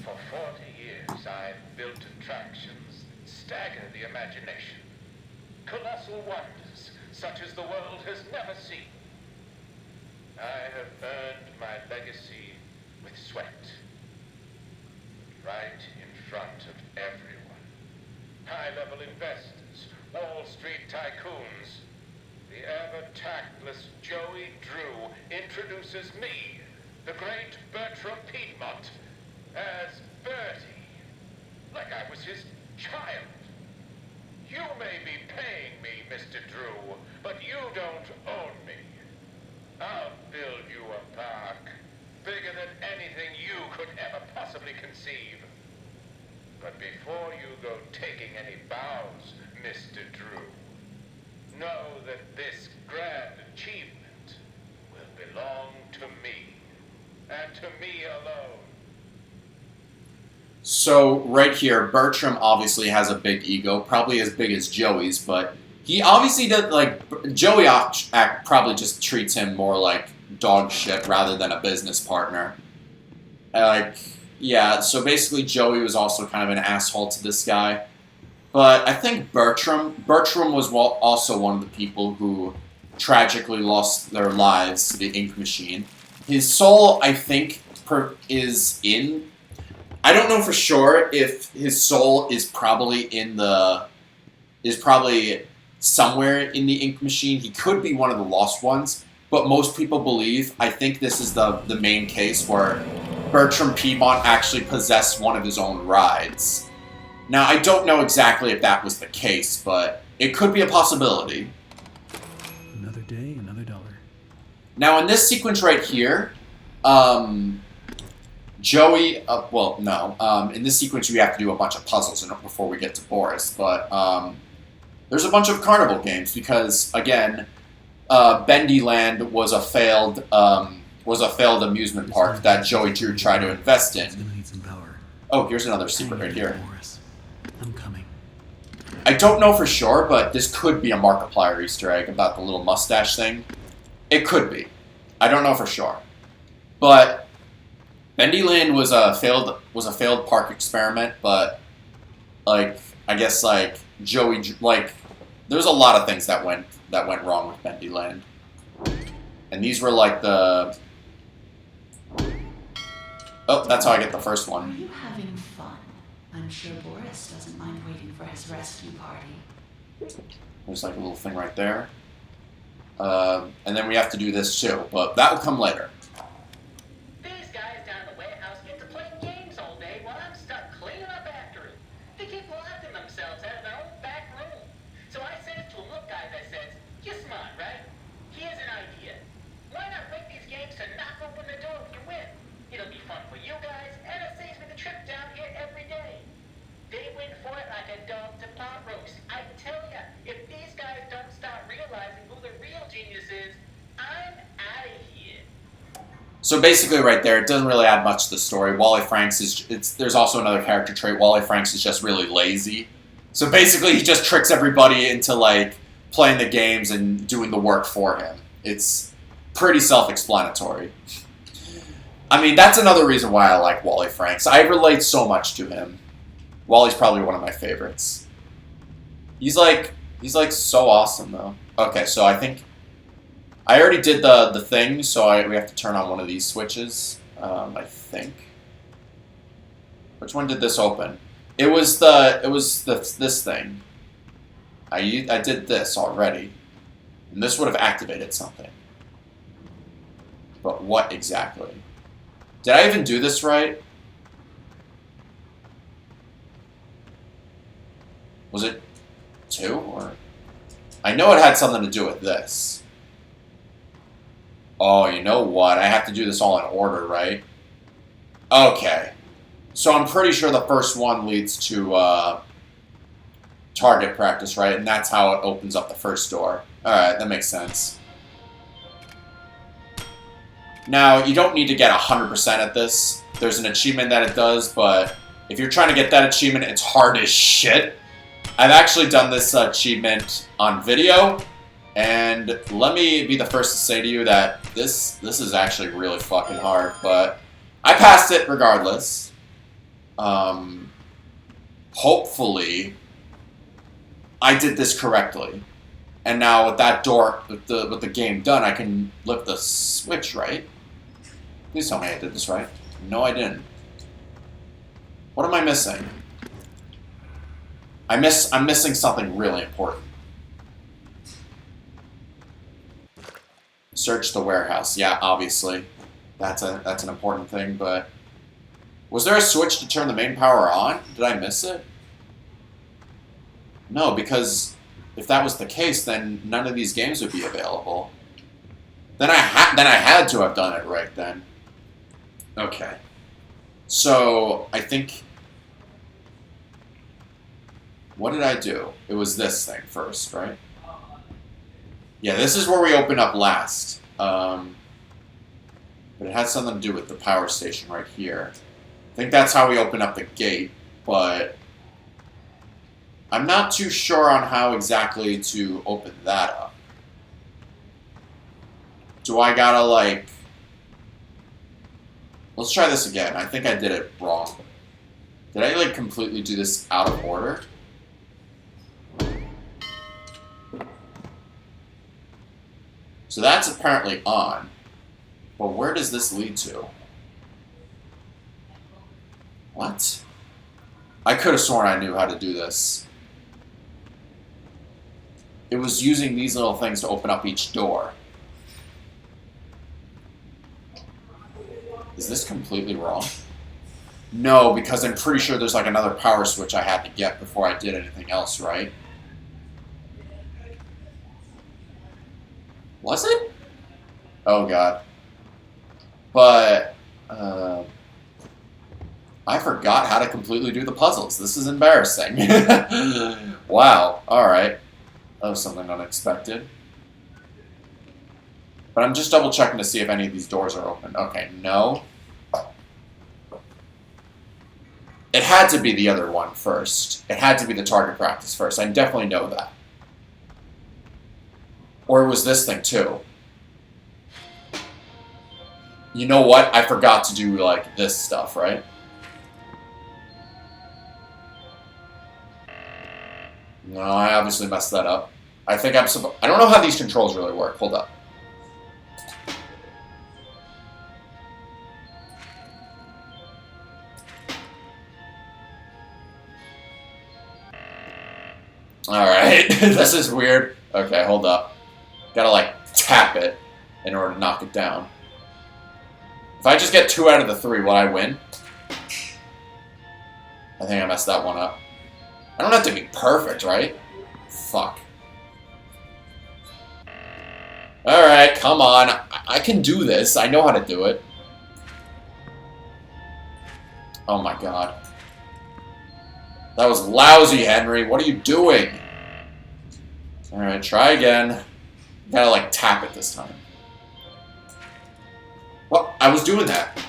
For 40 years, I've built attractions that stagger the imagination. Colossal wonders, such as the world has never seen. I have earned my legacy with sweat. Right in front of everyone. High-level investors, Wall Street tycoons. The ever-tactless Joey Drew introduces me, the great Bertram Piedmont, as Bertie. Like I was his child. You may be paying me, Mr. Drew, but you don't own me. I'll build you a park, bigger than anything you could ever possibly conceive. But before you go taking any bows, Mr. Drew, know that this grand achievement will belong to me, and to me alone. So right here, Bertram obviously has a big ego, probably as big as Joey's, but he obviously does, like, Joey probably just treats him more like dog shit rather than a business partner. Yeah, so basically Joey was also kind of an asshole to this guy. But I think Bertram was also one of the people who tragically lost their lives to the ink machine. His soul, I think, is in... I don't know for sure if his soul is probably somewhere in the ink machine. He could be one of the lost ones, but most people believe, I think this is the main case where Bertram Piedmont actually possessed one of his own rides. Now, I don't know exactly if that was the case, but it could be a possibility. Another day, another dollar. Now, in this sequence right here, Joey, in this sequence we have to do a bunch of puzzles before we get to Boris, but there's a bunch of Carnival games because, again, Bendy Land was a failed amusement park that Joey Drew tried to invest in. It's gonna need some power. Oh, here's another secret right here. Boris, I'm coming. I don't know for sure, but this could be a Markiplier Easter egg about the little mustache thing. It could be. I don't know for sure. But Bendy Land was a failed park experiment, but I guess Joey, there's a lot of things that went wrong with Bendy Land. And these were the... Oh, that's how I get the first Are one. you having fun? I'm sure Boris doesn't mind waiting for his rescue party. There's a little thing right there. And then we have to do this too, but that will come later. These guys down at the warehouse get to play games all day while I'm stuck cleaning up after it. They keep locking themselves out of their own back room. So I says to them, look guys, I says, you're smart, right? Here's an idea. Why not make these games to knock open the door if you win? It'll be fun for you guys, and it saves me the trip down here every day. They win for it like a dog to pot roast. I tell ya, if these guys don't start realizing who the real genius is, I'm out of here. So basically right there, it doesn't really add much to the story. Wally Franks there's also another character trait. Wally Franks is just really lazy. So basically he just tricks everybody into playing the games and doing the work for him. It's pretty self-explanatory. I mean, that's another reason why I like Wally Franks. I relate so much to him. Wally's probably one of my favorites. He's so awesome though. Okay, so I think I already did the thing, so we have to turn on one of these switches. I think. Which one did this open? It was this thing. I did this already, and this would have activated something. But what exactly? Did I even do this right? Was it 2? Or I know it had something to do with this. Oh, you know what? I have to do this all in order, right? Okay. So I'm pretty sure the first one leads to target practice, right? And that's how it opens up the first door. Alright, that makes sense. Now, you don't need to get 100% at this. There's an achievement that it does, but if you're trying to get that achievement, it's hard as shit. I've actually done this achievement on video, and let me be the first to say to you that this is actually really fucking hard, but I passed it regardless. Hopefully, I did this correctly. And now with that door, with the game done, I can lift the switch, right? Please tell me I did this right. No, I didn't. What am I missing? I'm missing something really important. Search the warehouse. Yeah, obviously. That's an important thing, but was there a switch to turn the main power on? Did I miss it? No, because if that was the case, then none of these games would be available. Then I had to have done it right then. Okay. So, I think... What did I do? It was this thing first, right? Yeah, this is where we open up last. But it had something to do with the power station right here. I think that's how we open up the gate, but I'm not too sure on how exactly to open that up. Do I gotta, like... Let's try this again. I think I did it wrong. Did I, like, completely do this out of order? So that's apparently on. But where does this lead to? What? I could have sworn I knew how to do this. It was using these little things to open up each door. Is this completely wrong? No, because I'm pretty sure there's like another power switch I had to get before I did anything else, right? Was it? Oh god. But, I forgot how to completely do the puzzles. This is embarrassing. Wow, alright. That was something unexpected. But I'm just double checking to see if any of these doors are open. Okay, no. It had to be the other one first. It had to be the target practice first. I definitely know that. Or it was this thing too. You know what? I forgot to do like this stuff, right? No, I obviously messed that up. I think I'm supposed... I don't know how these controls really work. Hold up. Alright, this is weird. Okay, hold up. Gotta, like, tap it in order to knock it down. If I just get 2 out of the 3, will I win? I think I messed that one up. I don't have to be perfect, right? Fuck. Alright, come on. I can do this. I know how to do it. Oh my god. That was lousy, Henry. What are you doing? Alright, try again. Gotta, like, tap it this time. Well, I was doing that.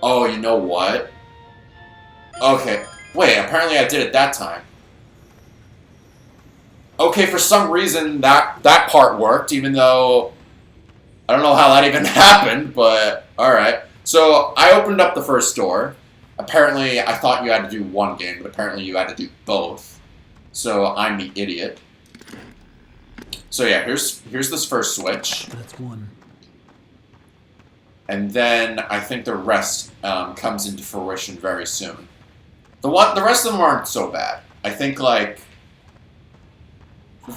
Oh, you know what? Okay. Wait, apparently I did it that time. Okay, for some reason, that part worked, even though... I don't know how that even happened, but... Alright. So, I opened up the first door. Apparently, I thought you had to do one game, but apparently you had to do both. So, I'm the idiot. So yeah, here's this first switch. That's one. And then I think the rest comes into fruition very soon. The rest of them aren't so bad. I think, like...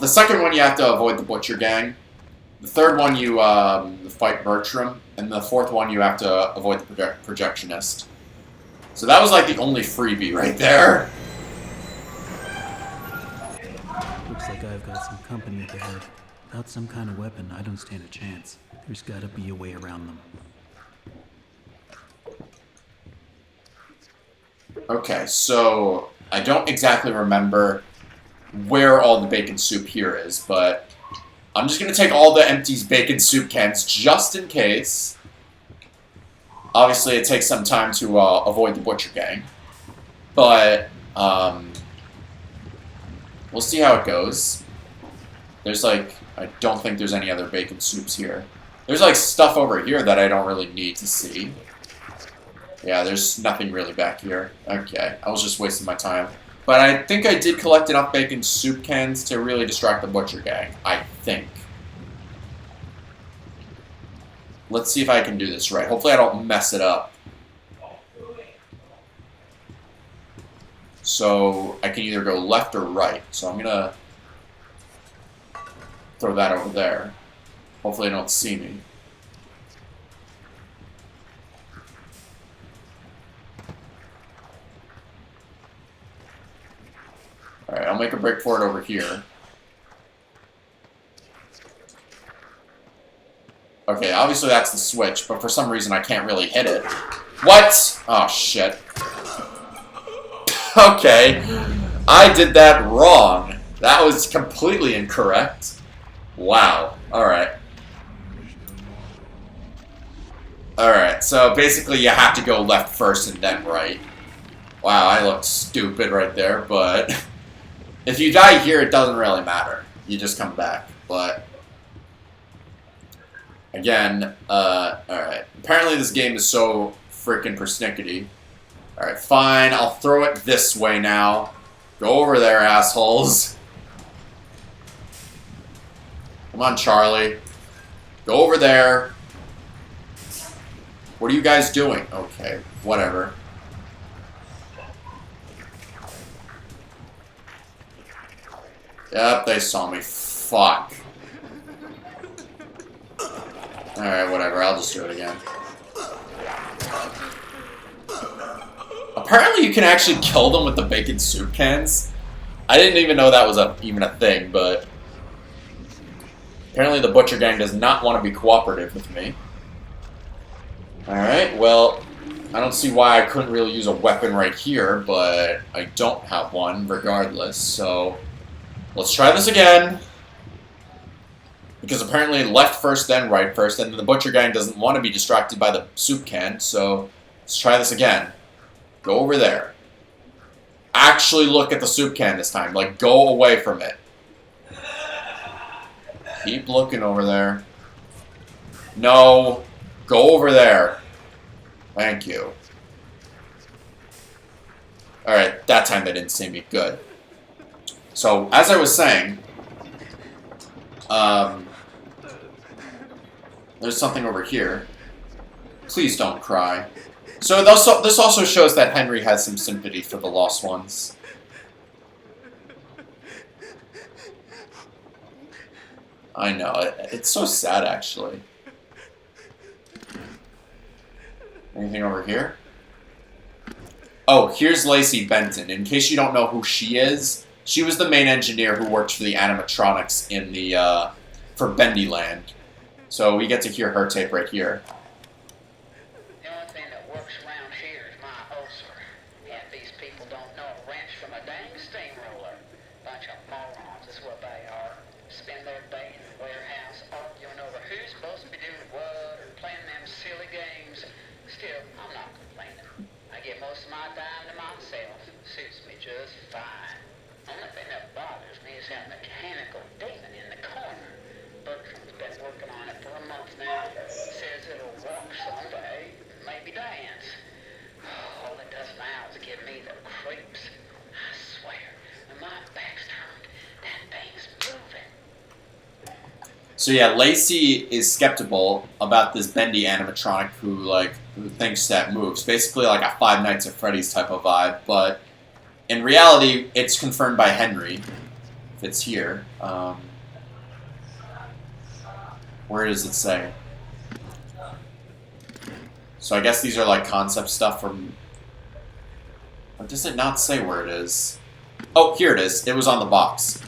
The second one you have to avoid the Butcher Gang. The third one you fight Bertram. And the fourth one you have to avoid the Projectionist. So that was like the only freebie right there. Looks like I've got some company up ahead. Without some kind of weapon, I don't stand a chance. There's gotta be a way around them. Okay, so I don't exactly remember where all the bacon soup here is, but I'm just going to take all the empty bacon soup cans just in case. Obviously, it takes some time to avoid the butcher gang, but we'll see how it goes. There's like, I don't think there's any other bacon soups here. There's like stuff over here that I don't really need to see. Yeah, there's nothing really back here. Okay, I was just wasting my time. But I think I did collect enough bacon soup cans to really distract the butcher gang. I think. Let's see if I can do this right. Hopefully I don't mess it up. So I can either go left or right. So I'm gonna throw that over there. Hopefully they don't see me. Alright, I'll make a break for it over here. Okay, obviously that's the switch, but for some reason I can't really hit it. What? Oh, shit. Okay. I did that wrong. That was completely incorrect. Wow. Alright. Alright, so basically you have to go left first and then right. Wow, I looked stupid right there, but if you die here, it doesn't really matter. You just come back, but again, alright. Apparently this game is so freaking persnickety. Alright, fine, I'll throw it this way now. Go over there, assholes. Come on, Charlie. Go over there. What are you guys doing? Okay, whatever. Yep, they saw me. Fuck. Alright, whatever. I'll just do it again. Apparently you can actually kill them with the bacon soup cans. I didn't even know that was even a thing, but apparently the butcher gang does not want to be cooperative with me. Alright, well, I don't see why I couldn't really use a weapon right here, but I don't have one regardless, so let's try this again. Because apparently left first, then right first, and the butcher gang doesn't want to be distracted by the soup can, so let's try this again. Go over there. Actually look at the soup can this time. Like, go away from it. Keep looking over there. No. Go over there. Thank you. Alright, that time they didn't see me. Good. So, as I was saying, there's something over here. Please don't cry. So this also shows that Henry has some sympathy for the lost ones. I know, it's so sad actually. Anything over here? Oh, here's Lacey Benton. In case you don't know who she is, she was the main engineer who worked for the animatronics in the, for Bendy Land. So we get to hear her tape right here. The only thing that works around here is my ulcer. Half these people don't know a wrench from a dang steamroller. Bunch of morons is what they are. Spend their day in the warehouse arguing over who's supposed to be doing what or playing them silly games. Still, I'm not complaining. I get most of my time to myself. Suits me just fine. Only thing that bothers me is that mechanical demon in the corner. Bertram's been working on it for a month now. Says it'll walk someday, maybe dance. All it does now is give me the creeps. I swear, when my back's turned, that thing's moving. So yeah, Lacey is skeptical about this Bendy animatronic who thinks that moves. Basically like a Five Nights at Freddy's type of vibe, but in reality, it's confirmed by Henry. If it's here. Where does it say? So I guess these are like concept stuff from Or does it not say where it is? Oh, here it is. It was on the box.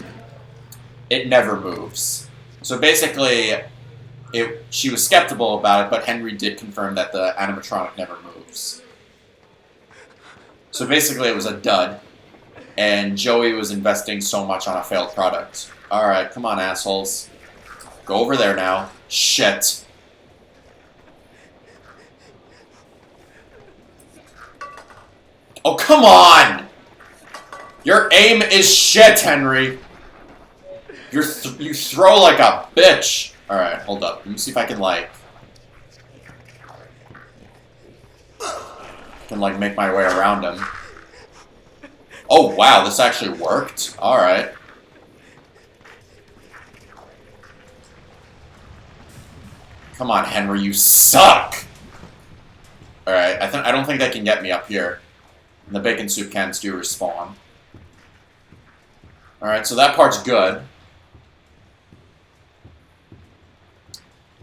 It never moves. So basically, she was skeptical about it, but Henry did confirm that the animatronic never moves. So basically, it was a dud. And Joey was investing so much on a failed product. Alright, come on, assholes. Go over there now. Shit. Oh, come on! Your aim is shit, Henry. You throw like a bitch. Alright, hold up. Let me see if I can, make my way around him. Oh, wow, this actually worked. Alright. Come on, Henry, you suck! Alright, I don't think they can get me up here. And the bacon soup cans do respawn. Alright, so that part's good.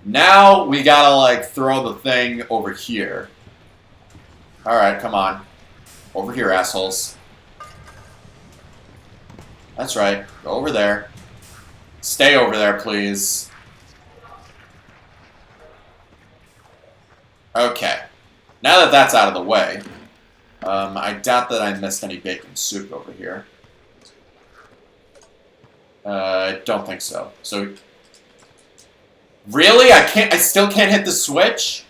Now we gotta, throw the thing over here. Alright, come on. Over here, assholes. That's right. Go over there. Stay over there, please. Okay. Now that that's out of the way, I doubt that I missed any bacon soup over here. I don't think so. So, really? I still can't hit the switch?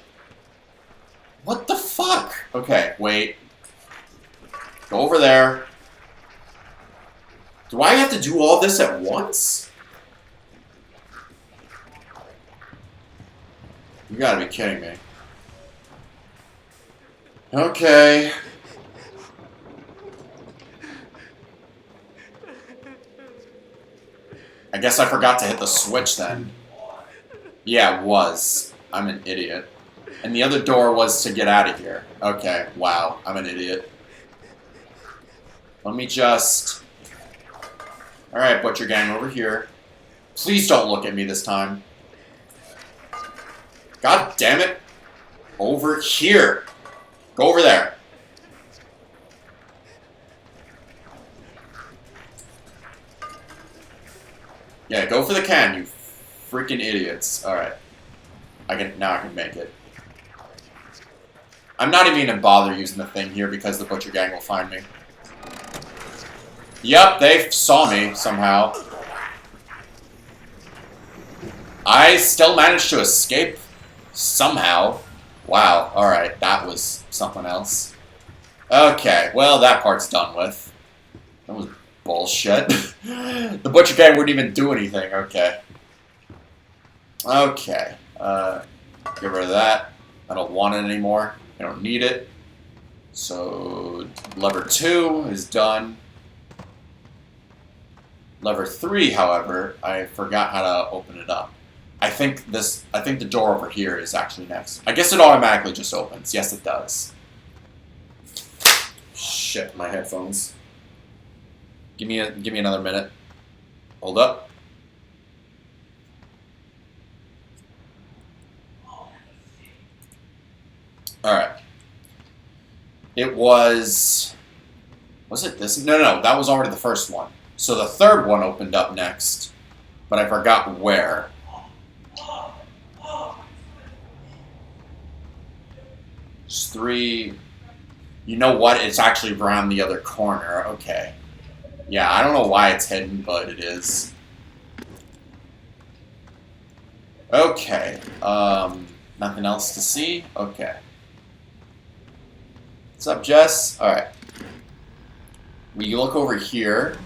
What the fuck? Okay, wait. Go over there. Do I have to do all this at once? You gotta be kidding me. Okay. I guess I forgot to hit the switch then. Yeah, it was. I'm an idiot. And the other door was to get out of here. Okay, wow, I'm an idiot. Let me just... Alright, Butcher Gang, over here. Please don't look at me this time. God damn it. Over here. Go over there. Yeah, go for the can, you freaking idiots. Alright. Now I can make it. I'm not even gonna bother using the thing here because the Butcher Gang will find me. Yep, they saw me somehow. I still managed to escape somehow. Wow, alright, that was something else. Okay, well, that part's done with. That was bullshit. The Butcher Gang wouldn't even do anything, okay. Okay, get rid of that. I don't want it anymore. I don't need it. So, lever 2 is done. Lever 3, however, I forgot how to open it up. I think the door over here is actually next. I guess it automatically just opens. Yes, it does. Shit, my headphones. Give me another minute. Hold up. Alright. It was it this? No, that was already the first one. So the third one opened up next, but I forgot where. Just 3. You know what? It's actually around the other corner. Okay. Yeah, I don't know why it's hidden, but it is. Okay. Nothing else to see? Okay. What's up, Jess? Alright. We look over here,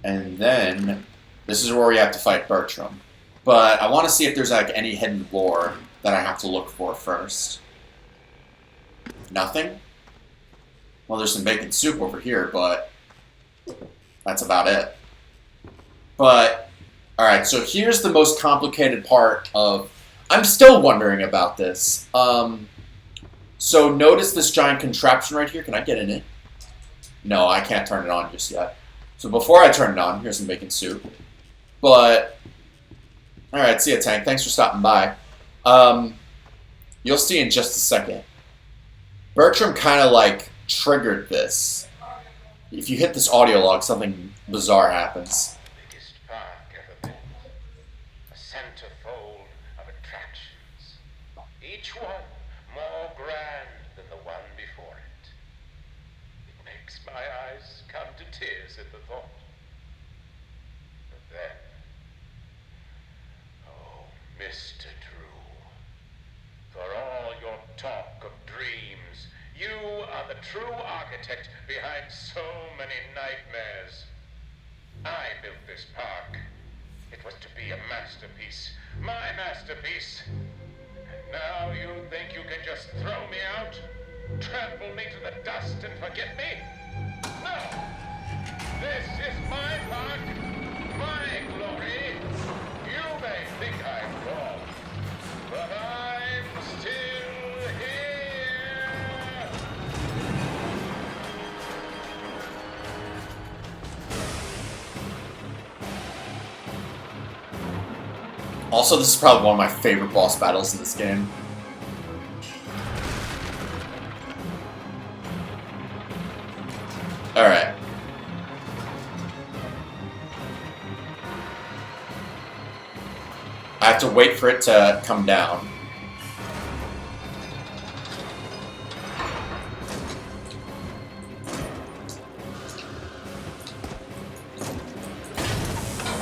and then this is where we have to fight Bertram. But I want to see if there's any hidden lore that I have to look for first. Nothing? Well, there's some bacon soup over here, but that's about it. But, alright, so here's the most complicated part of... I'm still wondering about this. So notice this giant contraption right here. Can I get in it? No, I can't turn it on just yet. So before I turn it on, here's some bacon soup. But, alright, see ya, Tank. Thanks for stopping by. You'll see in just a second. Bertram kind of, triggered this. If you hit this audio log, something bizarre happens. Biggest park ever built. A centerfold of attractions. Each one more grand than the one before it. It makes my eyes come to tears at the thought. But then, oh, Mr. Drew, for all your talk of dreams, you are the true architect behind so many nightmares. I built this park. It was to be a masterpiece. My masterpiece. And now you think you can just throw me out? Trample me to the dust and forget me? No! This is my park. My glory. You may think I'm wrong, but I'm still here. Also, this is probably one of my favorite boss battles in this game. Alright. I have to wait for it to come down.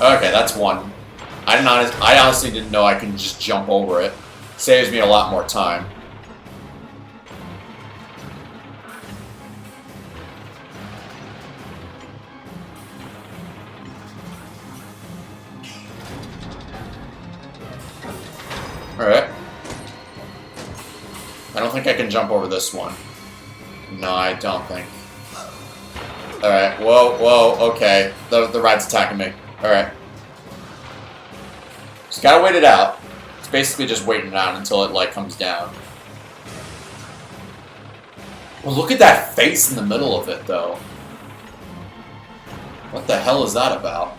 Okay, that's one. I honestly didn't know I can just jump over it. Saves me a lot more time. Alright. I don't think I can jump over this one. No, I don't think. Alright, whoa, okay. The ride's attacking me. Alright. Just gotta wait it out. It's basically just waiting it out until it, like, comes down. Well, look at that face in the middle of it, though. What the hell is that about?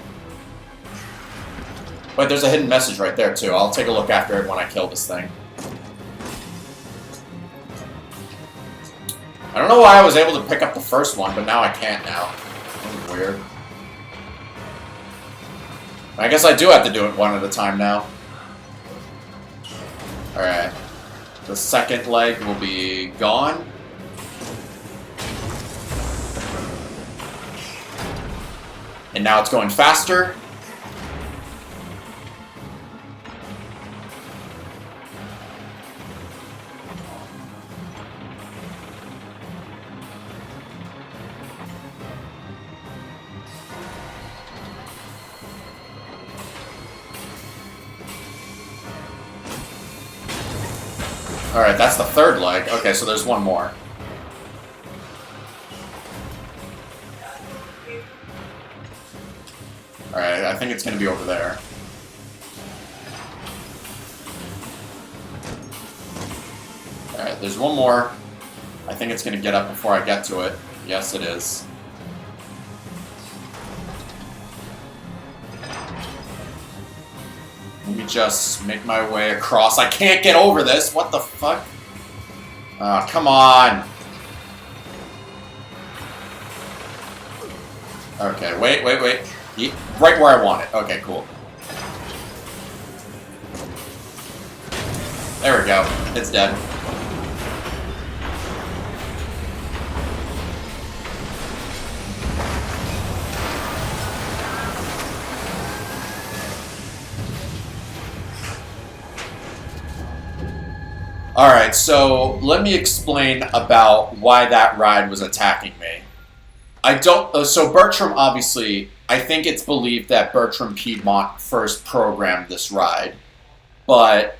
Wait, there's a hidden message right there, too. I'll take a look after it when I kill this thing. I don't know why I was able to pick up the first one, but now I can't now. That's weird. I guess I do have to do it one at a time now. Alright. The second leg will be gone. And now it's going faster. Alright, that's the third leg. Okay, so there's one more. Alright, I think it's going to be over there. Alright, there's one more. I think it's going to get up before I get to it. Yes, it is. Let me just make my way across. I can't get over this. What the fuck? Oh, come on. Okay, wait. Right where I want it. Okay, cool. There we go. It's dead. Alright, so let me explain about why that ride was attacking me. So Bertram, obviously, I think it's believed that Bertram Piedmont first programmed this ride, but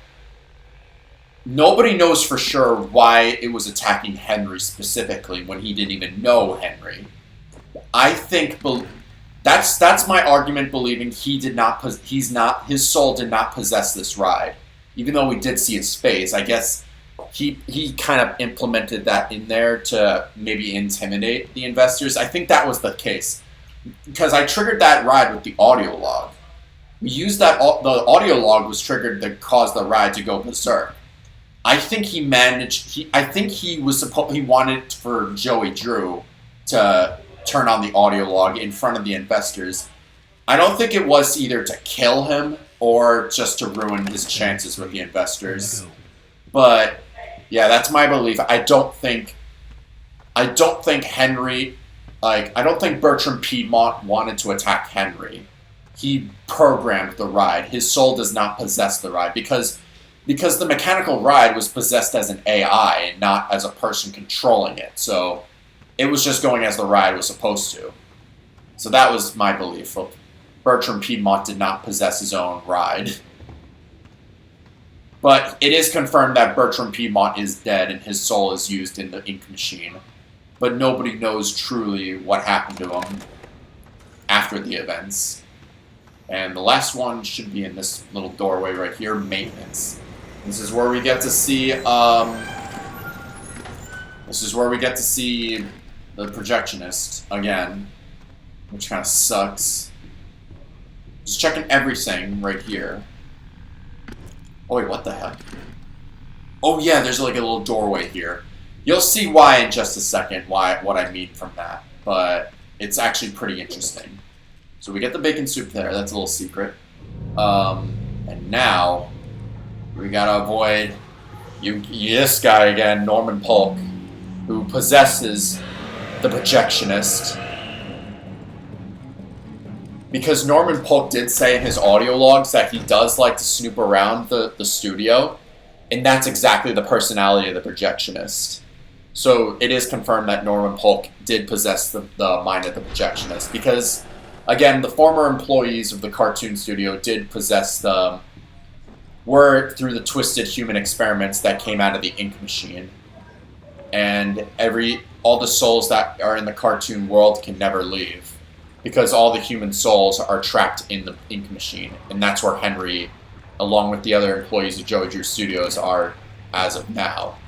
nobody knows for sure why it was attacking Henry specifically when he didn't even know Henry. I think that's my argument, believing his soul did not possess this ride. Even though we did see his face, I guess he kind of implemented that in there to maybe intimidate the investors. I think that was the case. Because I triggered that ride with the audio log. We used that, the audio log was triggered to cause the ride to go berserk. I think he managed. I think he was he wanted for Joey Drew to turn on the audio log in front of the investors. I don't think it was either to kill him or just to ruin his chances with the investors. But yeah, that's my belief. I don't think Henry, like, I don't think Bertram Piedmont wanted to attack Henry. He programmed the ride. His soul does not possess the ride because the mechanical ride was possessed as an AI and not as a person controlling it. So it was just going as the ride was supposed to. So that was my belief. Bertram Piedmont did not possess his own ride. But it is confirmed that Bertram Piedmont is dead and his soul is used in the ink machine. But nobody knows truly what happened to him after the events. And the last one should be in this little doorway right here, maintenance. This is where we get to see, the Projectionist again, which kind of sucks. Just checking everything right here. Oh wait, what the heck? Oh yeah, there's like a little doorway here. You'll see why in just a second, what I mean from that. But it's actually pretty interesting. So we get the bacon soup there, that's a little secret. And now, we gotta avoid this guy again, Norman Polk, who possesses the Projectionist. Because Norman Polk did say in his audio logs that he does like to snoop around the studio, and that's exactly the personality of the Projectionist. So it is confirmed that Norman Polk did possess the mind of the Projectionist, because, again, the former employees of the cartoon studio did possess were through the twisted human experiments that came out of the ink machine. And all the souls that are in the cartoon world can never leave, because all the human souls are trapped in the ink machine. And that's where Henry, along with the other employees of Joey Drew Studios, are as of now.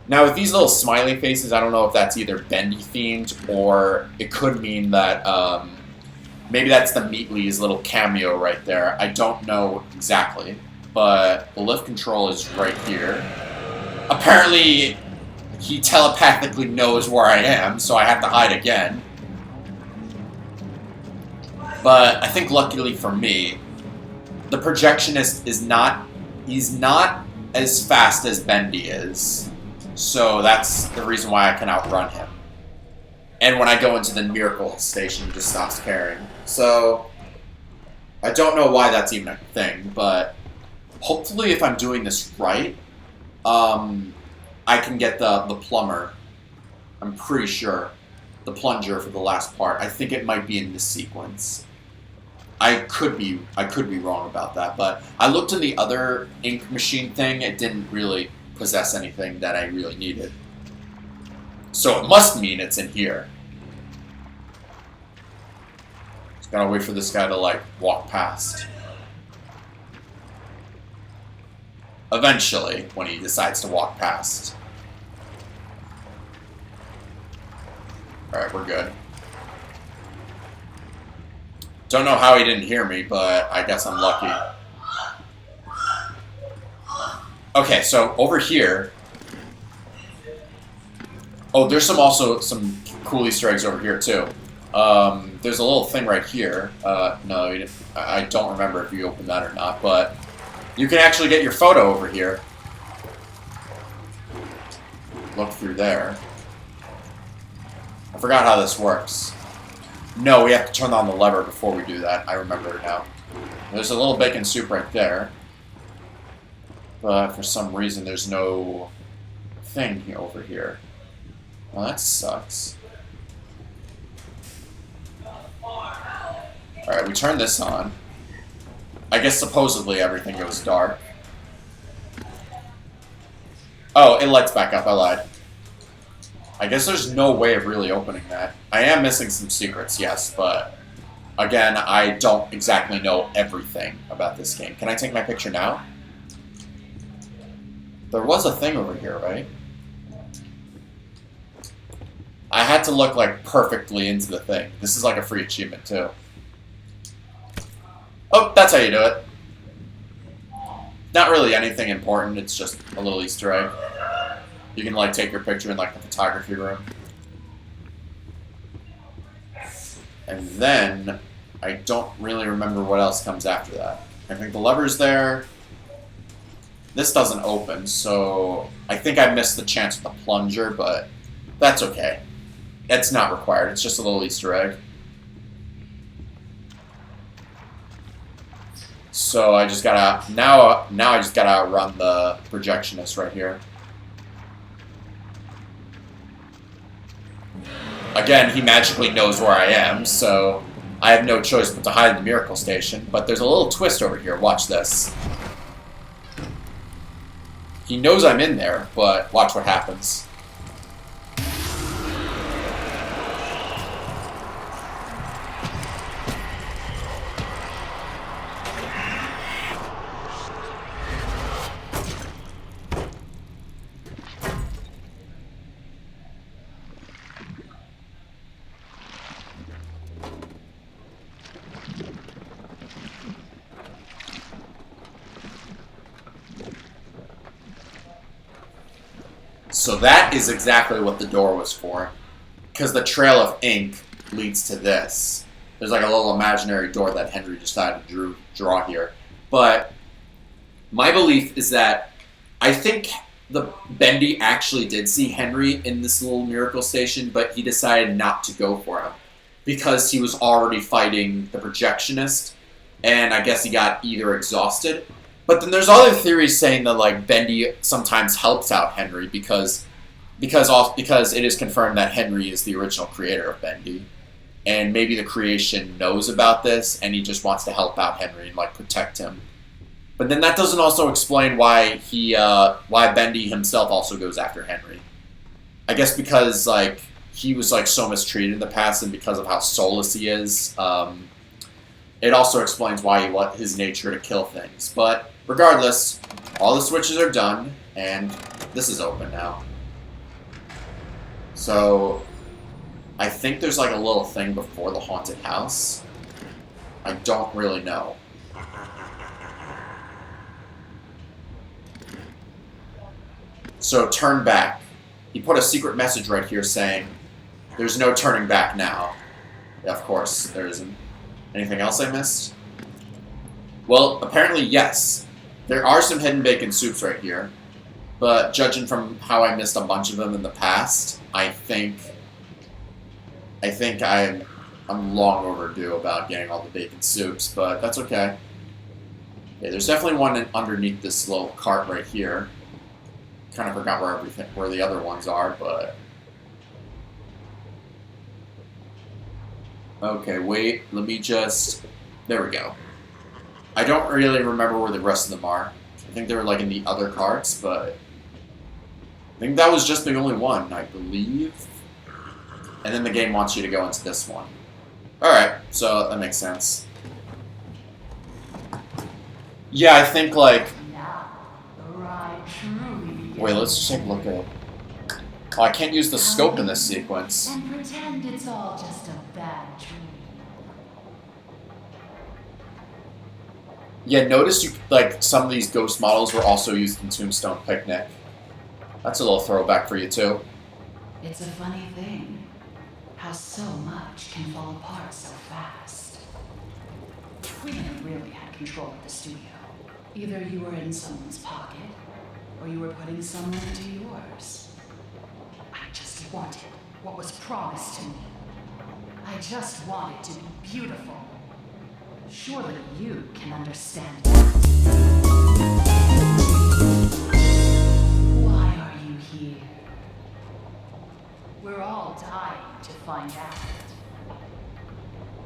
Now, with these little smiley faces, I don't know if that's either Bendy themed, or it could mean that maybe that's the Meatly's little cameo right there. I don't know exactly, but the lift control is right here. Apparently, he telepathically knows where I am, so I have to hide again. But I think luckily for me, the Projectionist he's not as fast as Bendy is. So that's the reason why I can outrun him. And when I go into the Miracle Station, he just stops caring. So I don't know why that's even a thing, but hopefully if I'm doing this right, I can get the plumber. I'm pretty sure. The plunger for the last part. I think it might be in this sequence. I could be wrong about that, but I looked in the other ink machine thing. It didn't really possess anything that I really needed. So it must mean it's in here. Just gotta wait for this guy to, like, walk past. Eventually, when he decides to walk past. Alright, we're good. Don't know how he didn't hear me, but I guess I'm lucky. Okay, so over here... Oh, there's also some cool Easter eggs over here, too. There's a little thing right here. No, you didn't, I don't remember if you opened that or not, but you can actually get your photo over here. Look through there. I forgot how this works. No, we have to turn on the lever before we do that. I remember it now. There's a little bacon soup right there. But for some reason, there's no thing over here. Well, that sucks. Alright, we turn this on. I guess supposedly everything goes dark. Oh, it lights back up. I lied. I guess there's no way of really opening that. I am missing some secrets, yes, but again, I don't exactly know everything about this game. Can I take my picture now? There was a thing over here, right? I had to look, like, perfectly into the thing. This is like a free achievement, too. Oh, that's how you do it. Not really anything important, it's just a little Easter egg. You can, like, take your picture in, like, the photography room. And then, I don't really remember what else comes after that. I think the lever's there. This doesn't open, so I think I missed the chance with the plunger, but that's okay. It's not required, it's just a little Easter egg. So I just gotta, now I just gotta outrun the Projectionist right here. Again, he magically knows where I am, so I have no choice but to hide in the Miracle Station. But there's a little twist over here, watch this. He knows I'm in there, but watch what happens. So that is exactly what the door was for. Because the trail of ink leads to this. There's like a little imaginary door that Henry decided to draw here. But my belief is that I think the Bendy actually did see Henry in this little Miracle Station, but he decided not to go for him. Because he was already fighting the Projectionist, and I guess he got either exhausted. But then there's other theories saying that like Bendy sometimes helps out Henry because it is confirmed that Henry is the original creator of Bendy, and maybe the creation knows about this and he just wants to help out Henry and like protect him. But then that doesn't also explain why why Bendy himself also goes after Henry. I guess because like he was like so mistreated in the past, and because of how soulless he is. It also explains why he let his nature to kill things. But regardless, all the switches are done, and this is open now. So I think there's like a little thing before the haunted house. I don't really know. So turn back. He put a secret message right here saying, there's no turning back now. Yeah, of course, there isn't. Anything else I missed? Well, apparently yes. There are some hidden bacon soups right here. But judging from how I missed a bunch of them in the past, I think I'm long overdue about getting all the bacon soups, but that's okay. Okay, there's definitely one underneath this little cart right here. Kind of forgot where the other ones are, but okay, wait, let me just... There we go. I don't really remember where the rest of them are. I think they were like in the other carts, but I think that was just the only one, I believe. And then the game wants you to go into this one. Alright, so that makes sense. Yeah, I think like... Wait, let's just take a look at it. Oh, I can't use the scope in this sequence. And pretend it's all just a bad dream. Yeah, notice some of these ghost models were also used in Tombstone Picnic. That's a little throwback for you too. It's a funny thing, how so much can fall apart so fast. We never really had control of the studio. Either you were in someone's pocket, or you were putting someone into yours. I just wanted what was promised to me. I just wanted to be beautiful. Surely you can understand that. Why are you here? We're all dying to find out.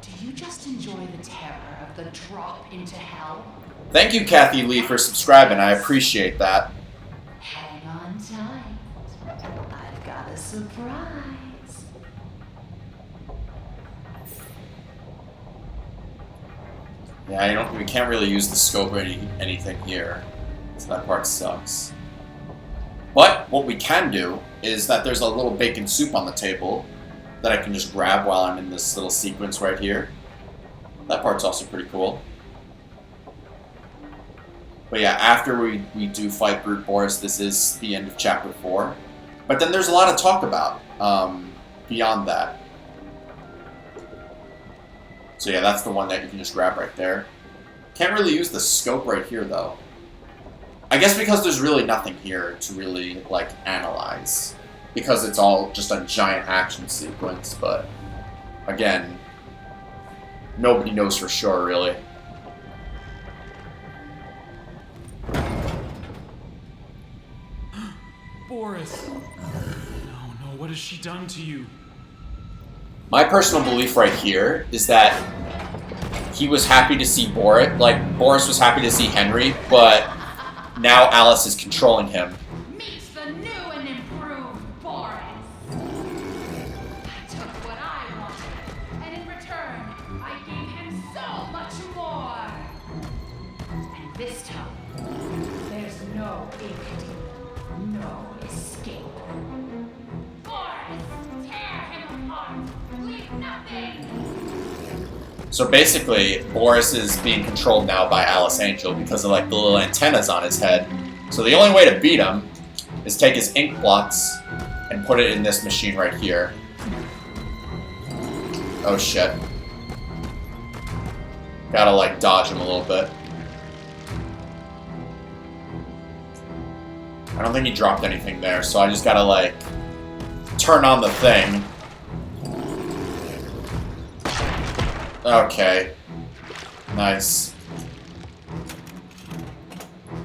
Do you just enjoy the terror of the drop into hell? Thank you, Kathy Lee, for subscribing. I appreciate that. Hang on tight. I've got a surprise. Yeah, we can't really use the scope or anything here. So that part sucks. But what we can do is that there's a little bacon soup on the table that I can just grab while I'm in this little sequence right here. That part's also pretty cool. But yeah, after we do fight Brute Boris, this is the end of Chapter 4. But then there's a lot to talk about beyond that. So yeah, that's the one that you can just grab right there. Can't really use the scope right here, though. I guess because there's really nothing here to really, like, analyze. Because it's all just a giant action sequence, but... Again, nobody knows for sure, really. Boris! No, what has she done to you? My personal belief right here is that he was happy to see Boris, like, Boris was happy to see Henry, but now Alice is controlling him. Meet the new and improved Boris. I took what I wanted, and in return, I gave him so much more. And this time, there's no ink, no escape. Boris, tear him apart. Leave nothing. So basically, Boris is being controlled now by Alice Angel because of, like, the little antennas on his head. So the only way to beat him is take his ink blots and put it in this machine right here. Oh shit. Gotta, like, dodge him a little bit. I don't think he dropped anything there, so I just gotta, like, turn on the thing. Okay. Nice.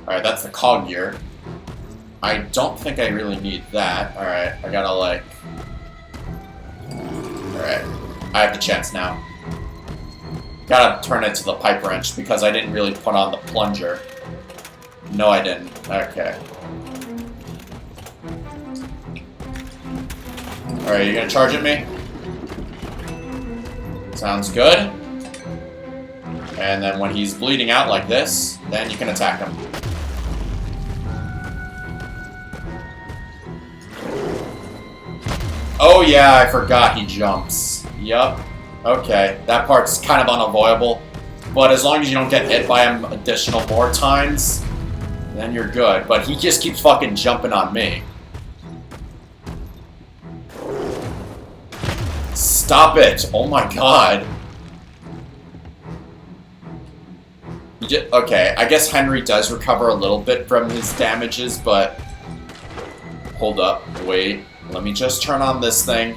Alright, that's the cog gear. I don't think I really need that. Alright, I gotta, like... Alright. I have the chance now. Gotta turn it to the pipe wrench because I didn't really put on the plunger. No, I didn't. Okay. Alright, you gonna charge at me? Sounds good. And then when he's bleeding out like this, then you can attack him. Oh yeah, I forgot he jumps. Yup. Okay, that part's kind of unavoidable. But as long as you don't get hit by him additional more times, then you're good. But he just keeps fucking jumping on me. Stop it! Oh my god. Okay, I guess Henry does recover a little bit from his damages, but... Hold up, wait. Let me just turn on this thing.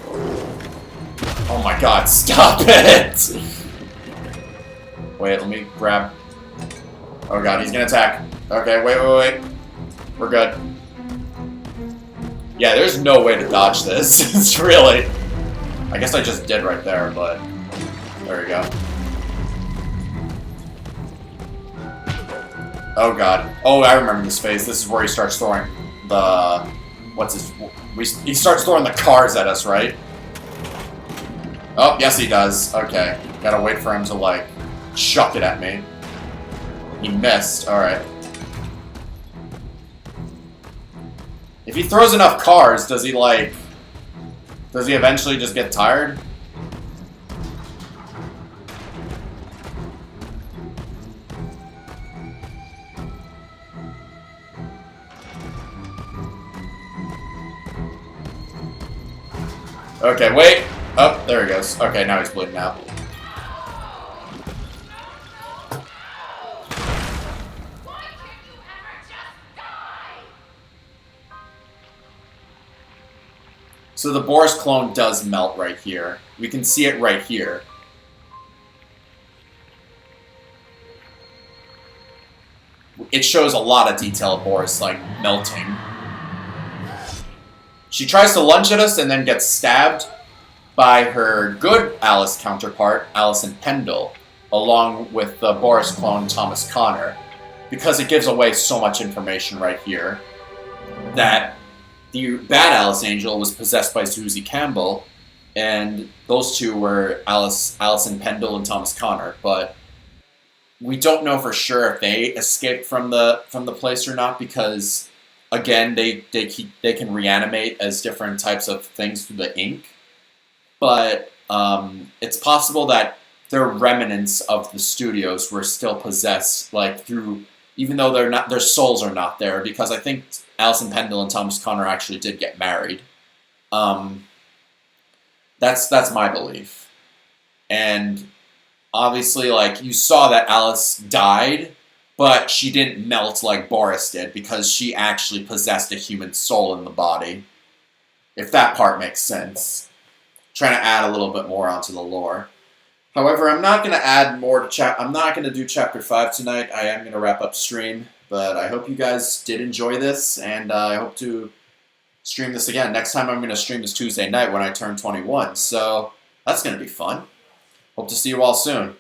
Oh my god, stop it! Wait, let me grab... Oh god, he's gonna attack. Okay, wait. We're good. Yeah, there's no way to dodge this. It's really... I guess I just did right there, but... There we go. Oh god. Oh, I remember this phase. This is where he starts throwing the... What's his... He starts throwing the cars at us, right? Oh, yes he does. Okay. Gotta wait for him to, like, chuck it at me. He missed. Alright. If he throws enough cars, does he, like... Does he eventually just get tired? Okay, wait. Oh, there he goes. Okay, now he's bleeding out. Why can't you ever just die? So the Boris clone does melt right here. We can see it right here. It shows a lot of detail of Boris, like, melting. She tries to lunge at us and then gets stabbed by her good Alice counterpart, Alison Pendle, along with the Boris clone Thomas Connor, because it gives away so much information right here that the bad Alice Angel was possessed by Susie Campbell, and those two were Alison Pendle and Thomas Connor, but we don't know for sure if they escaped from the place or not, because again, they can reanimate as different types of things through the ink. But it's possible that their remnants of the studios were still possessed, like, through even though their souls are not there, because I think Alison Pendle and Thomas Connor actually did get married. That's my belief. And obviously, like, you saw that Alice died, but she didn't melt like Boris did, because she actually possessed a human soul in the body. If that part makes sense. Trying to add a little bit more onto the lore. However, I'm not going to add more to I'm not going to do Chapter 5 tonight. I am going to wrap up stream, but I hope you guys did enjoy this, and I hope to stream this again. Next time I'm going to stream is Tuesday night when I turn 21, so that's going to be fun. Hope to see you all soon.